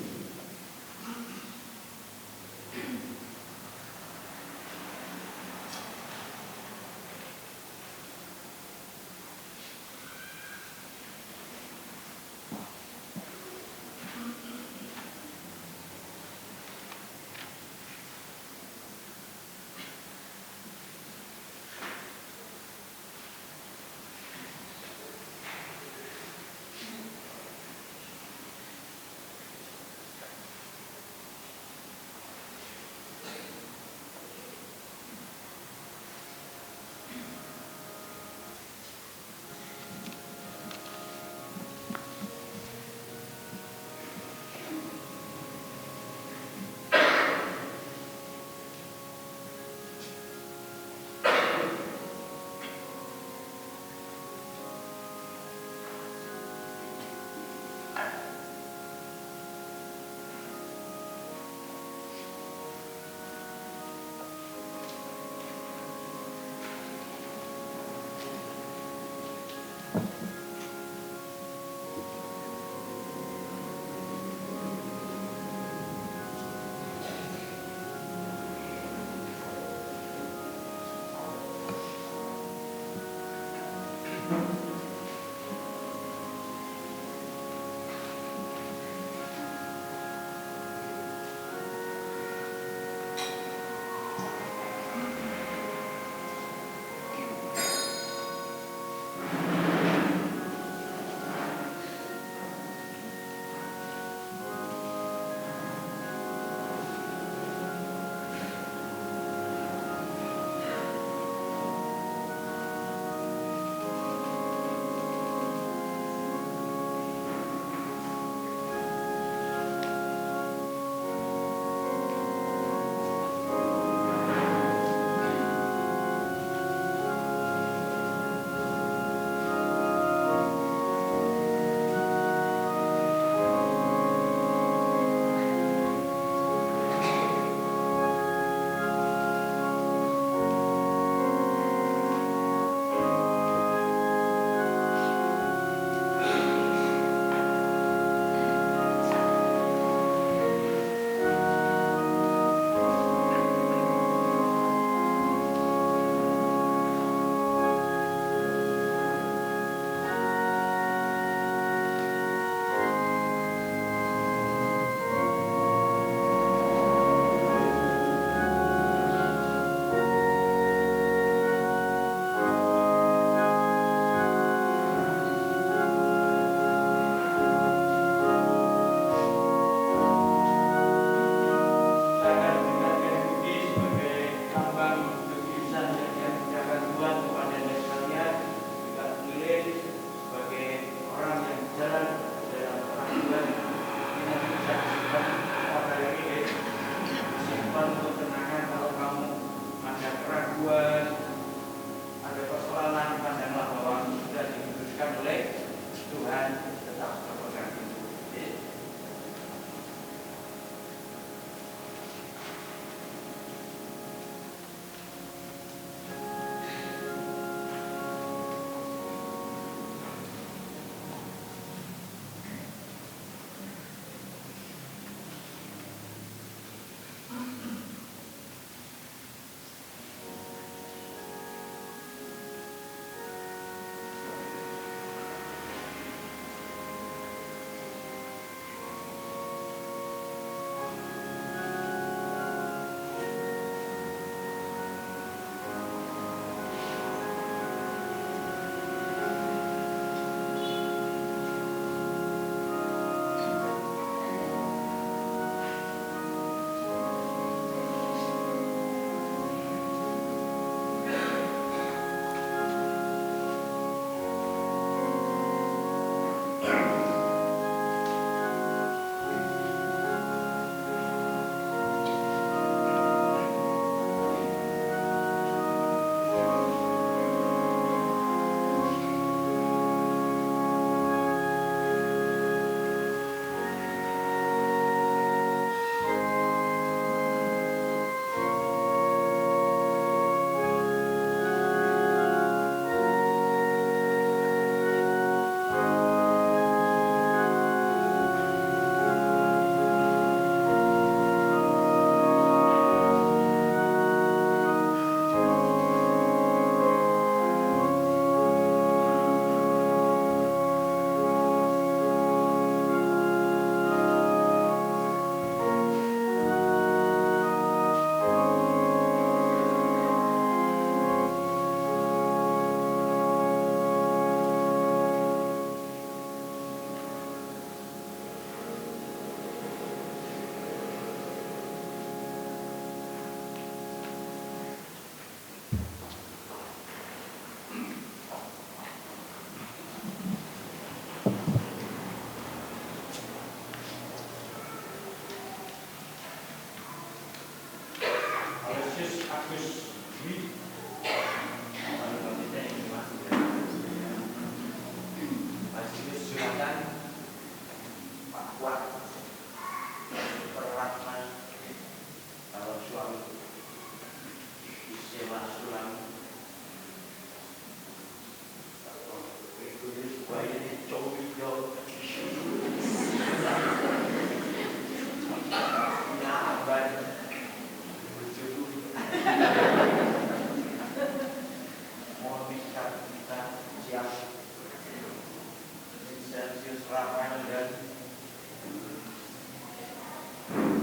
[SPEAKER 2] Rafael dan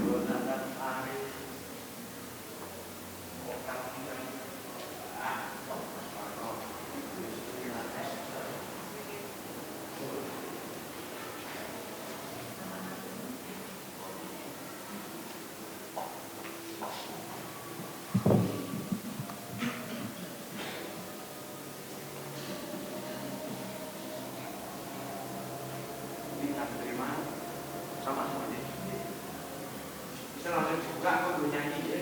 [SPEAKER 2] Jonathan Arif. Sama-sama bisa langsung buka kok nyanyi ya.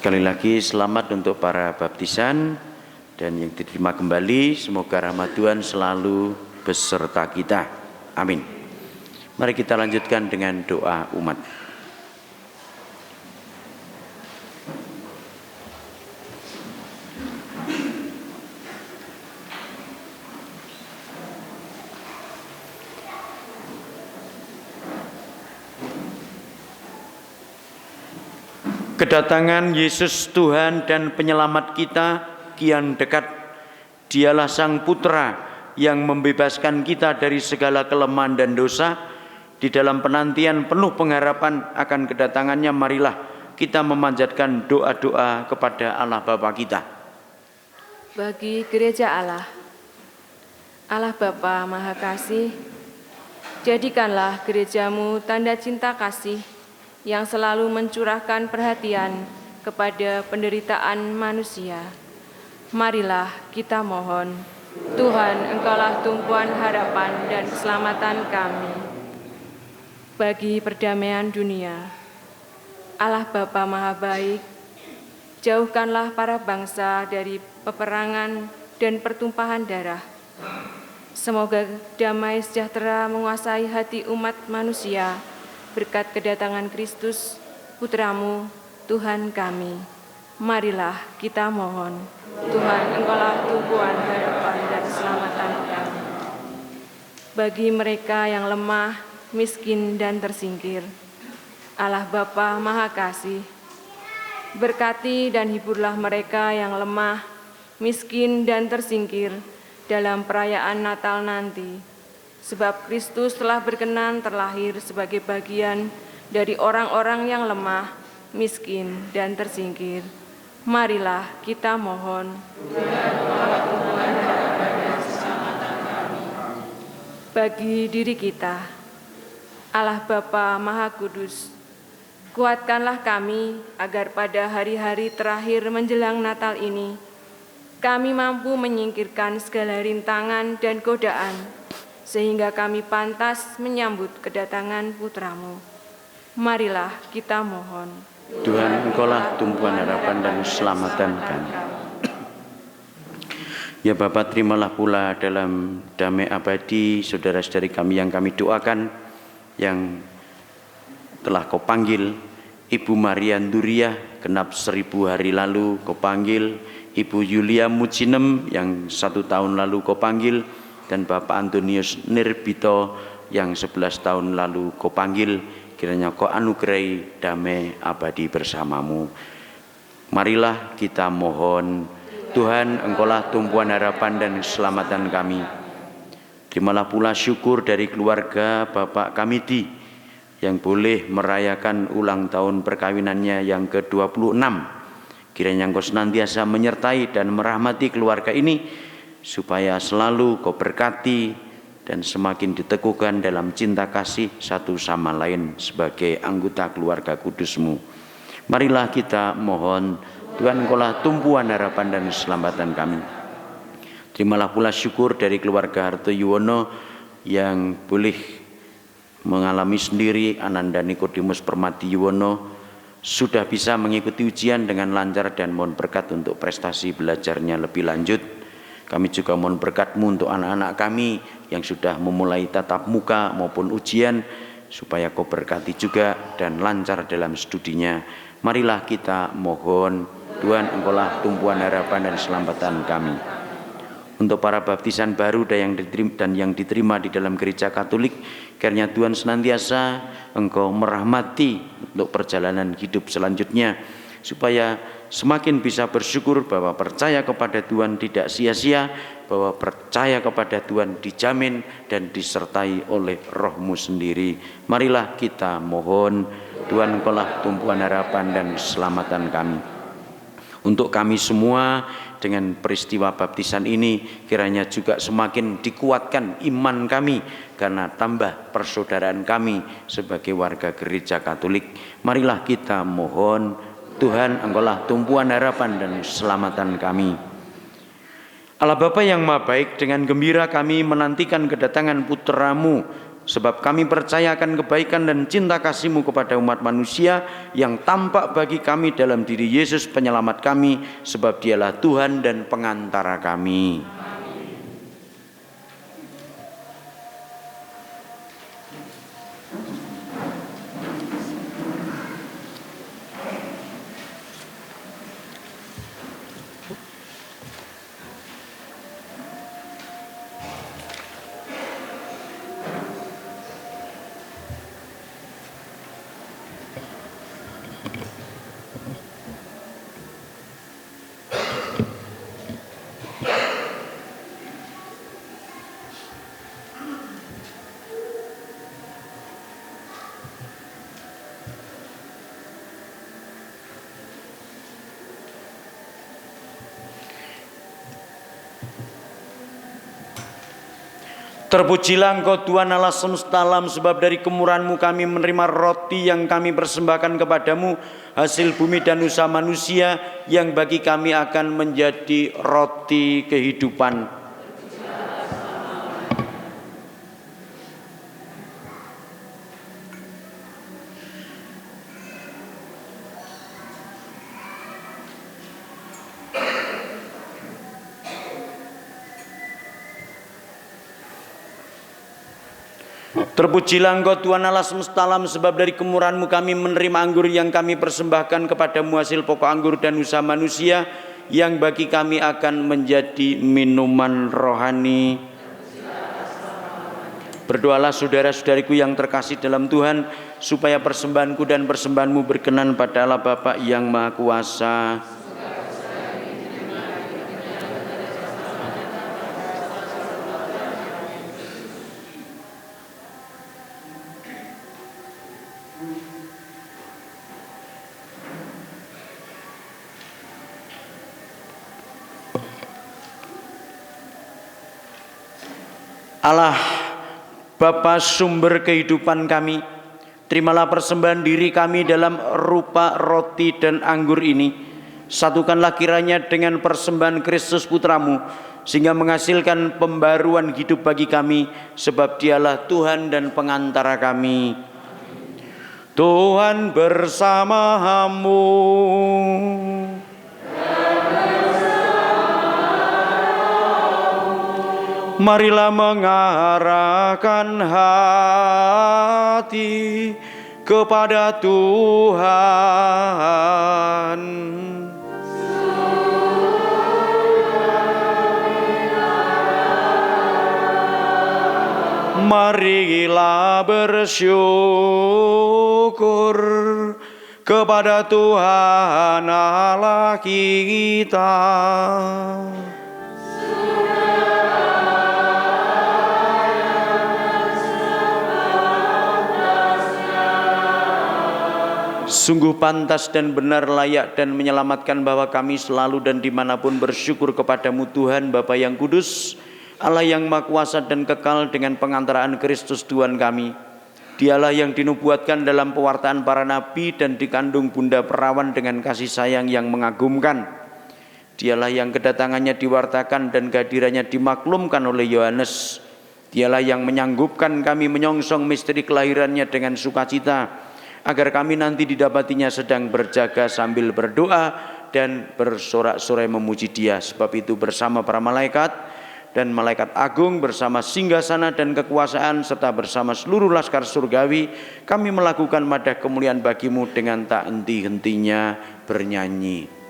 [SPEAKER 2] Sekali lagi selamat untuk para baptisan dan yang diterima kembali. Semoga rahmat Tuhan selalu beserta kita. Amin. Mari kita lanjutkan dengan doa umat. Kedatangan Yesus Tuhan dan Penyelamat kita kian dekat. Dialah Sang Putra yang membebaskan kita dari segala kelemahan dan dosa. Di dalam penantian penuh pengharapan akan kedatangannya, marilah kita memanjatkan doa-doa kepada Allah Bapa kita.
[SPEAKER 1] Bagi gereja Allah, Allah Bapa Maha Kasih, jadikanlah gerejamu tanda cinta kasih yang selalu mencurahkan perhatian kepada penderitaan manusia. Marilah kita mohon, Tuhan, Engkaulah tumpuan harapan dan keselamatan kami. Bagi perdamaian dunia, Allah Bapa Maha Baik, jauhkanlah para bangsa dari peperangan dan pertumpahan darah. Semoga damai sejahtera menguasai hati umat manusia berkat kedatangan Kristus, Putramu, Tuhan kami. Marilah kita mohon, Tuhan, Engkaulah tumpuan harapan dan keselamatan kami. Bagi mereka yang lemah, miskin, dan tersingkir, Allah Bapa Maha Kasih, berkati dan hiburlah mereka yang lemah, miskin, dan tersingkir dalam perayaan Natal nanti. Sebab Kristus telah berkenan terlahir sebagai bagian dari orang-orang yang lemah, miskin, dan tersingkir. Marilah kita mohon. Bagi diri kita, Allah Bapa Maha Kudus, kuatkanlah kami agar pada hari-hari terakhir menjelang Natal ini, kami mampu menyingkirkan segala rintangan dan godaan, sehingga kami pantas menyambut kedatangan Putramu. Marilah kita mohon.
[SPEAKER 2] Tuhan, Engkaulah tumpuan harapan dan keselamatan kami. Ya Bapa, terimalah pula dalam damai abadi saudara-saudari kami yang kami doakan, yang telah Kau panggil. Ibu Maria Nduriah, genap 1000 hari lalu Kau panggil. Ibu Yulia Mujinem yang 1 tahun lalu Kau panggil. Dan Bapak Antonius Nirbito yang 11 tahun lalu Kau panggil. Kiranya Kau anugerahi damai abadi bersamamu. Marilah kita mohon, Tuhan, Engkaulah tumpuan harapan dan keselamatan kami. Terimalah pula syukur dari keluarga Bapak Kamiti yang boleh merayakan ulang tahun perkawinannya yang ke-26. Kiranya Engkau senantiasa menyertai dan merahmati keluarga ini, supaya selalu Kau berkati dan semakin diteguhkan dalam cinta kasih satu sama lain sebagai anggota keluarga kudus-Mu. Marilah kita mohon, Tuhan, Engkaulah tumpuan harapan dan keselamatan kami. Terimalah pula syukur dari keluarga Harto Yuwono yang boleh mengalami sendiri Ananda Nikodemus Permati Yuwono sudah bisa mengikuti ujian dengan lancar, dan mohon berkat untuk prestasi belajarnya lebih lanjut. Kami juga mohon berkat-Mu untuk anak-anak kami yang sudah memulai tatap muka maupun ujian, supaya Kau berkati juga dan lancar dalam studinya. Marilah kita mohon, Tuhan, Engkaulah tumpuan harapan dan keselamatan kami. Untuk para baptisan baru dan yang diterima di dalam gereja Katolik, kiranya Tuhan senantiasa Engkau merahmati untuk perjalanan hidup selanjutnya, supaya semakin bisa bersyukur bahwa percaya kepada Tuhan tidak sia-sia, bahwa percaya kepada Tuhan dijamin dan disertai oleh Roh-Mu sendiri. Marilah kita mohon, Tuhan, Engkaulah tumpuan harapan dan keselamatan kami. Untuk kami semua, dengan peristiwa baptisan ini, kiranya juga semakin dikuatkan iman kami karena tambah persaudaraan kami sebagai warga gereja Katolik. Marilah kita mohon, Tuhan, Engkaulah tumpuan harapan dan keselamatan kami. Allah Bapa yang Maha Baik, dengan gembira kami menantikan kedatangan Putra-Mu, sebab kami percaya akan kebaikan dan cinta kasih-Mu kepada umat manusia yang tampak bagi kami dalam diri Yesus penyelamat kami, sebab Dialah Tuhan dan pengantara kami. Terpujilah Engkau Tuhan Allah semesta alam, sebab dari kemurahan-Mu kami menerima roti yang kami persembahkan kepadamu, hasil bumi dan usaha manusia, yang bagi kami akan menjadi roti kehidupan. Terpujilah Engkau Tuhan Allah semesta alam, sebab dari kemurahan-Mu kami menerima anggur yang kami persembahkan kepadamu, hasil pokok anggur dan usaha manusia, yang bagi kami akan menjadi minuman rohani. Berdoalah saudara-saudariku yang terkasih dalam Tuhan, supaya persembahanku dan persembahanmu berkenan pada Allah Bapa yang Maha Kuasa. Allah Bapa sumber kehidupan kami, terimalah persembahan diri kami dalam rupa roti dan anggur ini. Satukanlah kiranya dengan persembahan Kristus Putramu, sehingga menghasilkan pembaruan hidup bagi kami, sebab Dialah Tuhan dan pengantara kami. Tuhan bersamamu. Marilah mengarahkan hati kepada Tuhan. Marilah bersyukur kepada Tuhan Allah kita. Sungguh pantas dan benar, layak dan menyelamatkan bahwa kami selalu dan dimanapun bersyukur kepadamu Tuhan Bapa yang kudus, Allah yang Maha Kuasa dan kekal, dengan pengantaraan Kristus Tuhan kami. Dialah yang dinubuatkan dalam pewartaan para nabi dan dikandung bunda perawan dengan kasih sayang yang mengagumkan. Dialah yang kedatangannya diwartakan dan kehadirannya dimaklumkan oleh Yohanes. Dialah yang menyanggupkan kami menyongsong misteri kelahirannya dengan sukacita, agar kami nanti didapatinya sedang berjaga sambil berdoa dan bersorak-sorai memuji Dia. Sebab itu bersama para malaikat dan malaikat agung, bersama singgasana dan kekuasaan, serta bersama seluruh laskar surgawi, kami melakukan madah kemuliaan bagimu dengan tak henti-hentinya bernyanyi.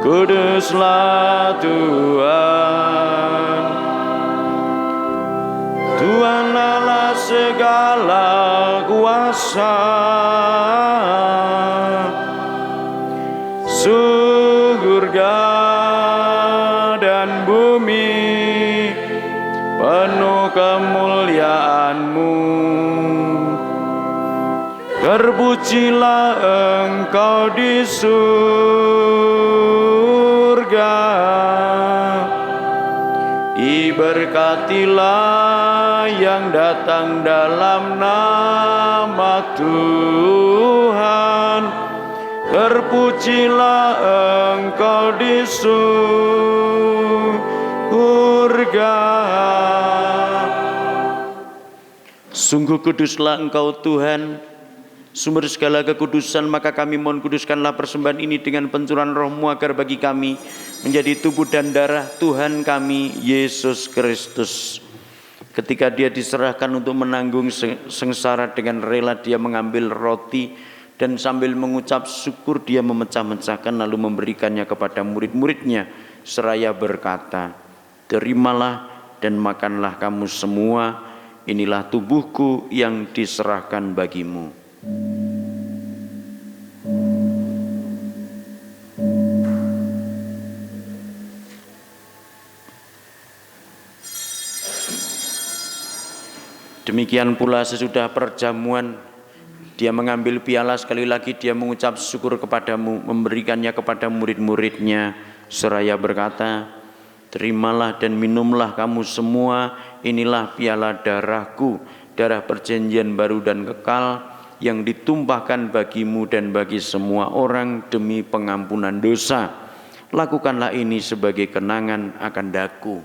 [SPEAKER 2] Kuduslah Tuhan, Tuhan Allah segala kuasa. Surga dan bumi penuh kemuliaan-Mu. Terpujilah Engkau di surga, diberkatilah yang datang dalam nama Tuhan. Terpujilah Engkau di surga. Sungguh kuduslah Engkau Tuhan, sumber segala kekudusan, maka kami mohon kuduskanlah persembahan ini dengan pencurahan roh-Mu, agar bagi kami menjadi tubuh dan darah Tuhan kami Yesus Kristus. Ketika Dia diserahkan untuk menanggung sengsara, dengan rela Dia mengambil roti dan sambil mengucap syukur Dia memecah-mecahkan lalu memberikannya kepada murid-muridnya seraya berkata, "Terimalah dan makanlah kamu semua, inilah tubuhku yang diserahkan bagimu." Demikian pula sesudah perjamuan, dia mengambil piala, sekali lagi dia mengucap syukur kepadamu, memberikannya kepada murid-muridnya, seraya berkata, terimalah dan minumlah kamu semua, inilah piala darahku, darah perjanjian baru dan kekal, yang ditumpahkan bagimu dan bagi semua orang demi pengampunan dosa. Lakukanlah ini sebagai kenangan akan daku.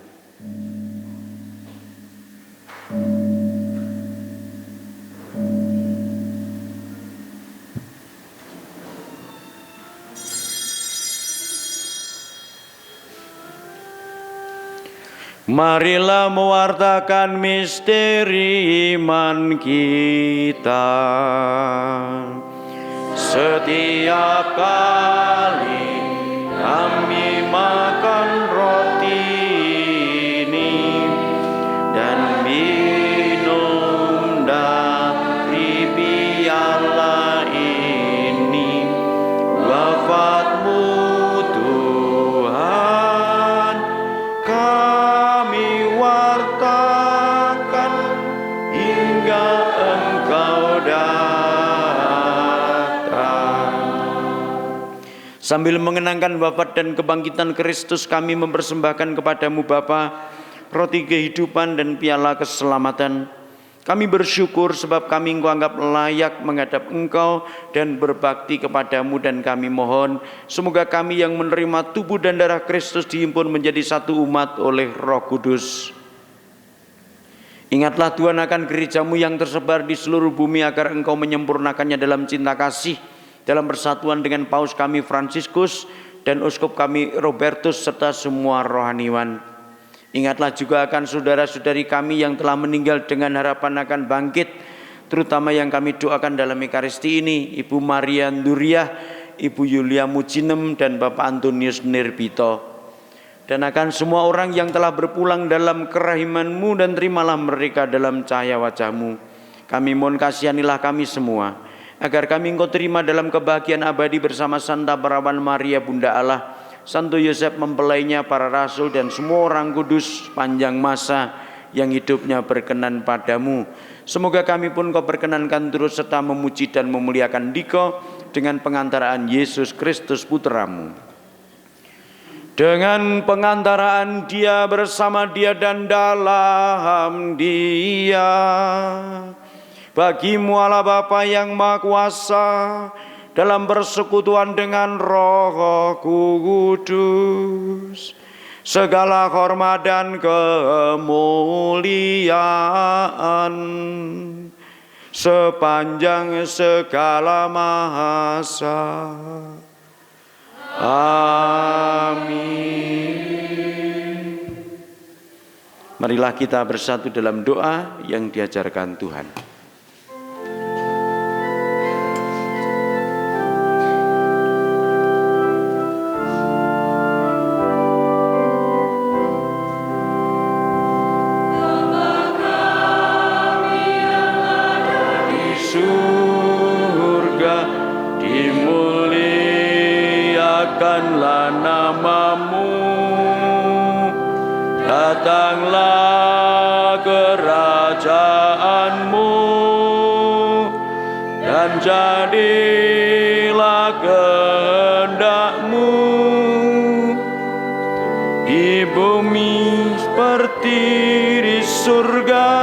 [SPEAKER 2] Marilah mewartakan misteri iman kita. Setiap kali kami makan roti ini dan minum dari piala ini, wafat-Mu Tuhan kami wartakan hingga Engkau datang. Sambil mengenangkan wafat dan kebangkitan Kristus, kami mempersembahkan kepadamu Bapa roti kehidupan dan piala keselamatan. Kami bersyukur sebab kami Engkau anggap layak menghadap Engkau dan berbakti kepadamu, dan kami mohon semoga kami yang menerima tubuh dan darah Kristus dihimpun menjadi satu umat oleh Roh Kudus. Ingatlah Tuhan akan gerejamu yang tersebar di seluruh bumi, agar Engkau menyempurnakannya dalam cinta kasih, dalam persatuan dengan Paus kami Fransiskus dan Uskup kami Robertus serta semua rohaniwan. Ingatlah juga akan saudara-saudari kami yang telah meninggal dengan harapan akan bangkit, terutama yang kami doakan dalam Ekaristi ini, Ibu Maria Nduriah, Ibu Yulia Mujinem, dan Bapak Antonius Nirbito. Dan akan semua orang yang telah berpulang dalam kerahiman-Mu, dan terimalah mereka dalam cahaya wajah-Mu. Kami mohon kasihanilah kami semua, agar kami Engkau terima dalam kebahagiaan abadi bersama Santa Perawan Maria Bunda Allah, Santo Yosef mempelainya, para rasul, dan semua orang kudus panjang masa yang hidupnya berkenan padamu. Semoga kami pun Kau perkenankan turut serta memuji dan memuliakan Dikau dengan pengantaraan Yesus Kristus Putra-Mu. Dengan pengantaraan Dia, bersama Dia, dan dalam Dia, bagi-Mu Allah Bapa yang Maha Kuasa, dalam persekutuan dengan Roh Kudus, segala hormat dan kemuliaan sepanjang segala masa. Amin. Marilah kita bersatu dalam doa yang diajarkan Tuhan. Dimuliakanlah nama-Mu, datanglah kerajaan-Mu, dan jadilah kehendak-Mu di bumi seperti di surga.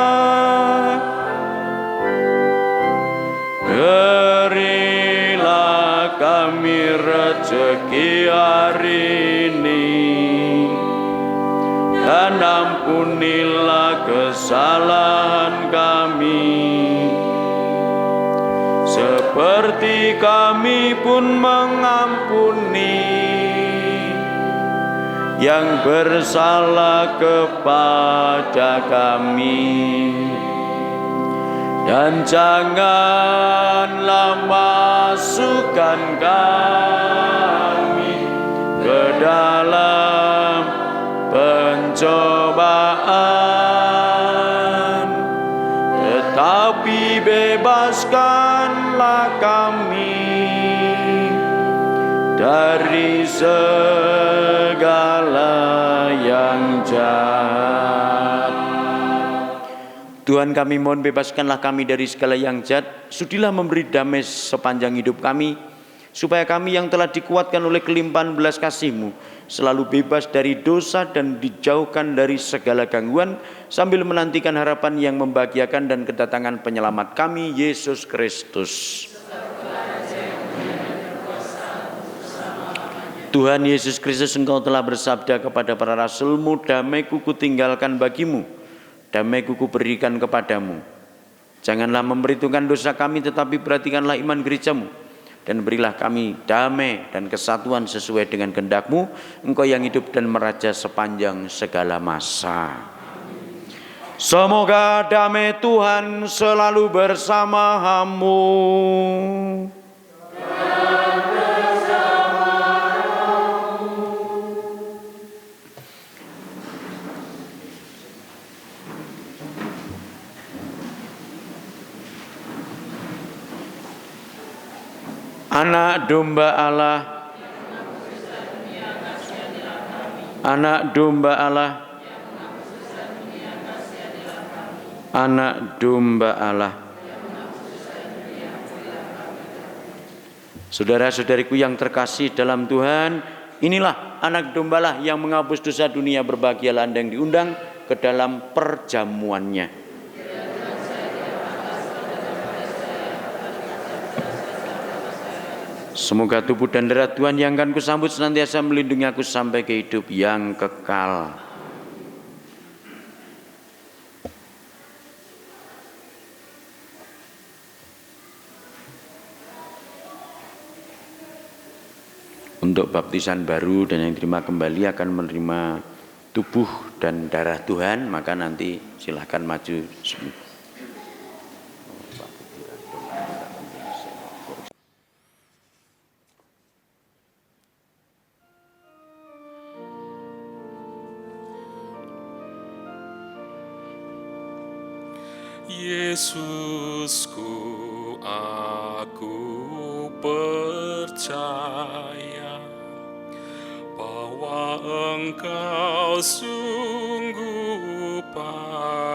[SPEAKER 2] Berilah kami rezeki hari ini, dan ampunilah kesalahan kami, seperti kami pun mengampuni yang bersalah kepada kami. Dan janganlah masukkan kami ke dalam pencobaan, tetapi bebaskanlah kami dari segala yang jahat. Tuhan, kami mohon bebaskanlah kami dari segala yang jahat, sudilah memberi damai sepanjang hidup kami, supaya kami yang telah dikuatkan oleh kelimpahan belas kasih-Mu selalu bebas dari dosa dan dijauhkan dari segala gangguan, sambil menantikan harapan yang membahagiakan dan kedatangan penyelamat kami, Yesus Kristus. Tuhan Yesus Kristus, Engkau telah bersabda kepada para rasul-Mu, damai-Ku kutinggalkan bagimu, damai-Ku kuberikan kepadamu. Janganlah memperhitungkan dosa kami, tetapi perhatikanlah iman gereja-Mu, dan berilah kami damai dan kesatuan sesuai dengan kehendak-Mu, Engkau yang hidup dan meraja sepanjang segala masa. Semoga damai Tuhan selalu bersama-Mu. Anak domba Allah, anak domba Allah, anak domba Allah. Saudara-saudariku yang terkasih dalam Tuhan, inilah anak dombalah yang menghapus dosa dunia. Berbahagialah Anda yang diundang ke dalam perjamuannya. Semoga tubuh dan darah Tuhan yang akan kusambut senantiasa melindungi aku sampai ke hidup yang kekal. Untuk baptisan baru dan yang terima kembali akan menerima tubuh dan darah Tuhan, maka nanti silakan maju.
[SPEAKER 5] Yesusku, aku percaya bahwa Engkau sungguh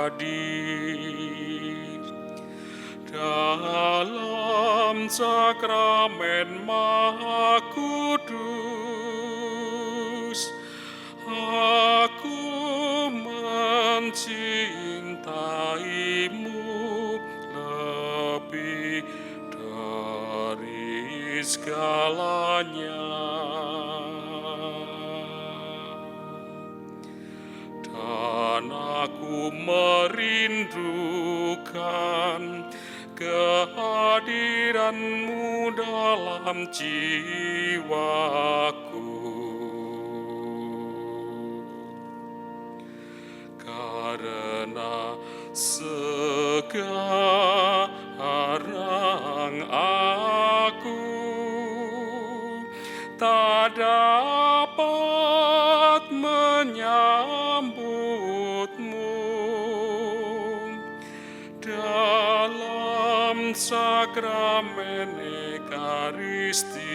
[SPEAKER 5] hadir dalam sakramen Maha Kudus. Aku mencintaimu lebih dari segalanya, dan aku merindukan kehadiran-Mu dalam jiwaku. Karena sekarang aku tak dapat menyambut-Mu dalam sakramen Ekaristi.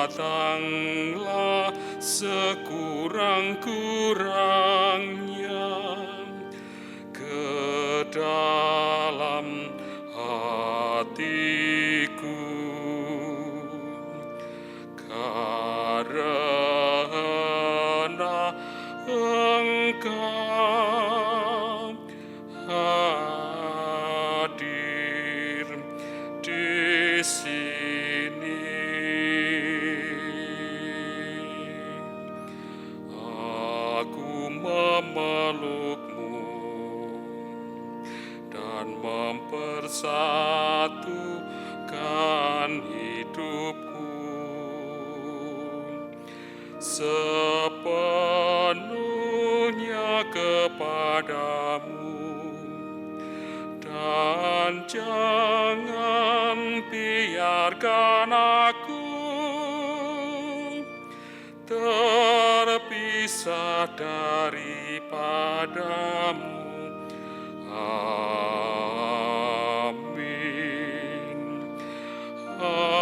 [SPEAKER 5] Datanglah sekurang-kurangnya ke dalam hatiku, karena Engkau hadir di sini. Aku memeluk-Mu dan mempersatukan hidupku sepenuhnya kepadamu, dan jangan biarkan aku terpisah daripadamu. Amin. Amin.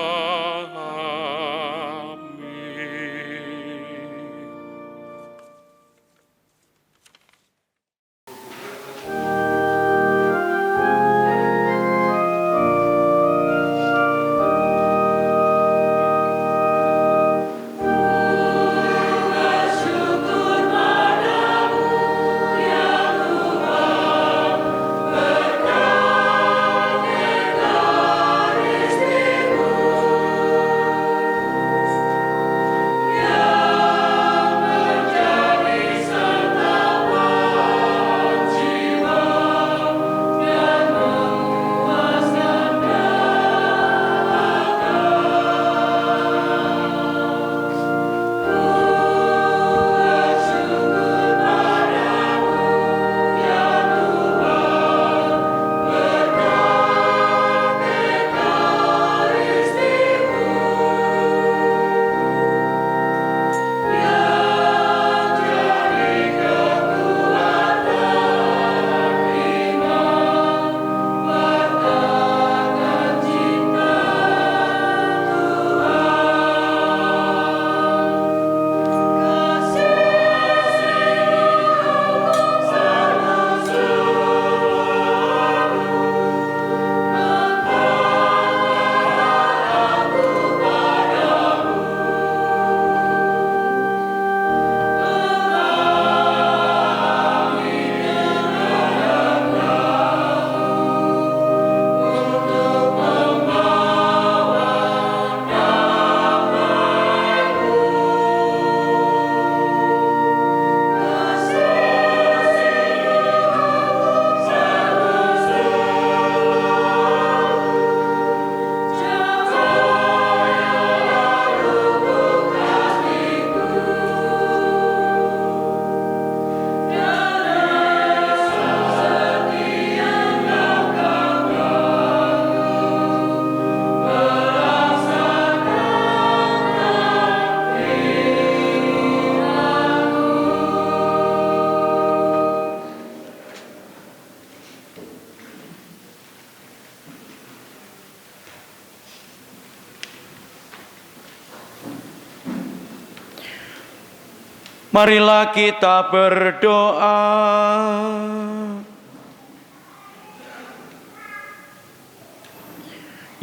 [SPEAKER 2] Marilah kita berdoa.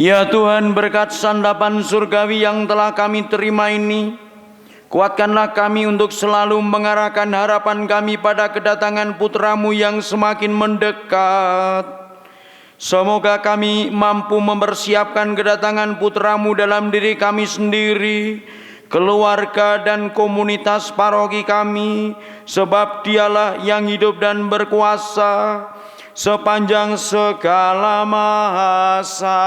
[SPEAKER 2] Ya Tuhan, berkat santapan surgawi yang telah kami terima ini, kuatkanlah kami untuk selalu mengarahkan harapan kami pada kedatangan Putra-Mu yang semakin mendekat. Semoga kami mampu mempersiapkan kedatangan Putra-Mu dalam diri kami sendiri, keluarga dan komunitas paroki kami, sebab Dialah yang hidup dan berkuasa sepanjang segala masa.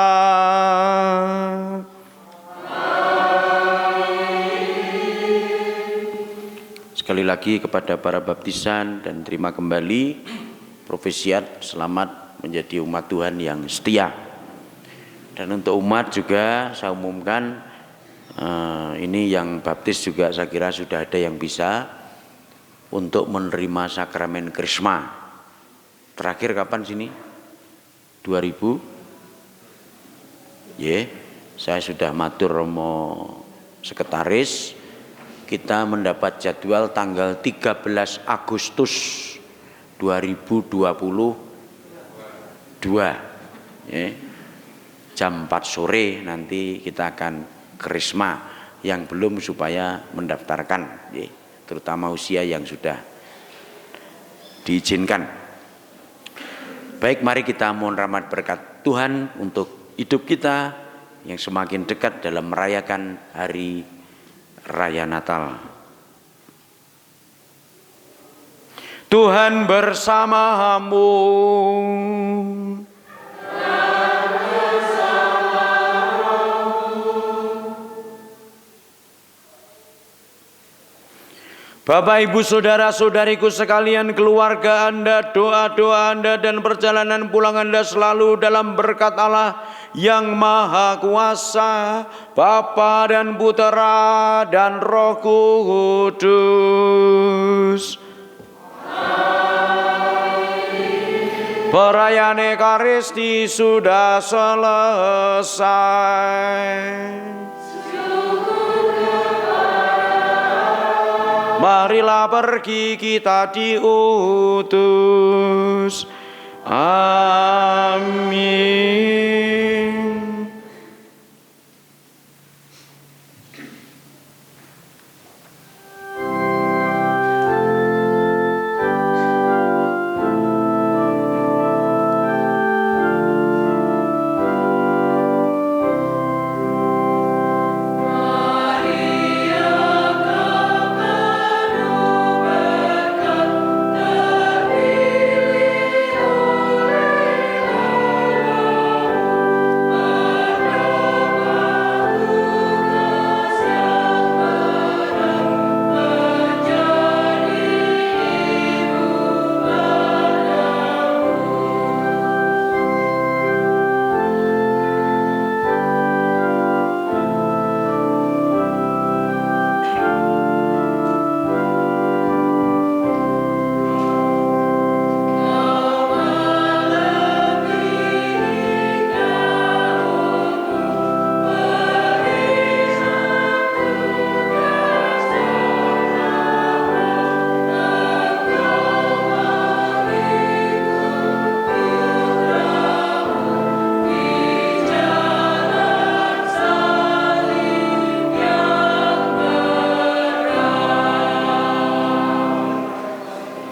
[SPEAKER 2] Sekali lagi kepada para baptisan dan terima kembali Profesiat, selamat menjadi umat Tuhan yang setia. Dan untuk umat juga saya umumkan, ini yang baptis juga saya kira sudah ada yang bisa untuk menerima sakramen Krisma. Terakhir kapan sini? 2000? Saya sudah matur Romo Sekretaris, kita mendapat jadwal tanggal 13 Agustus 2022 jam 4 sore nanti kita akan Krisma. Yang belum supaya mendaftarkan, terutama usia yang sudah diizinkan. Baik, mari kita mohon rahmat berkat Tuhan untuk hidup kita yang semakin dekat dalam merayakan hari Raya Natal. Tuhan bersamamu. Bapak, Ibu, saudara-saudariku sekalian, keluarga Anda, doa-doa Anda dan perjalanan pulang Anda selalu dalam berkat Allah yang Maha Kuasa, Bapa dan Putera dan Roh Kudus. Perayaan Ekaristi sudah selesai. Marilah pergi, kita diutus. Amin.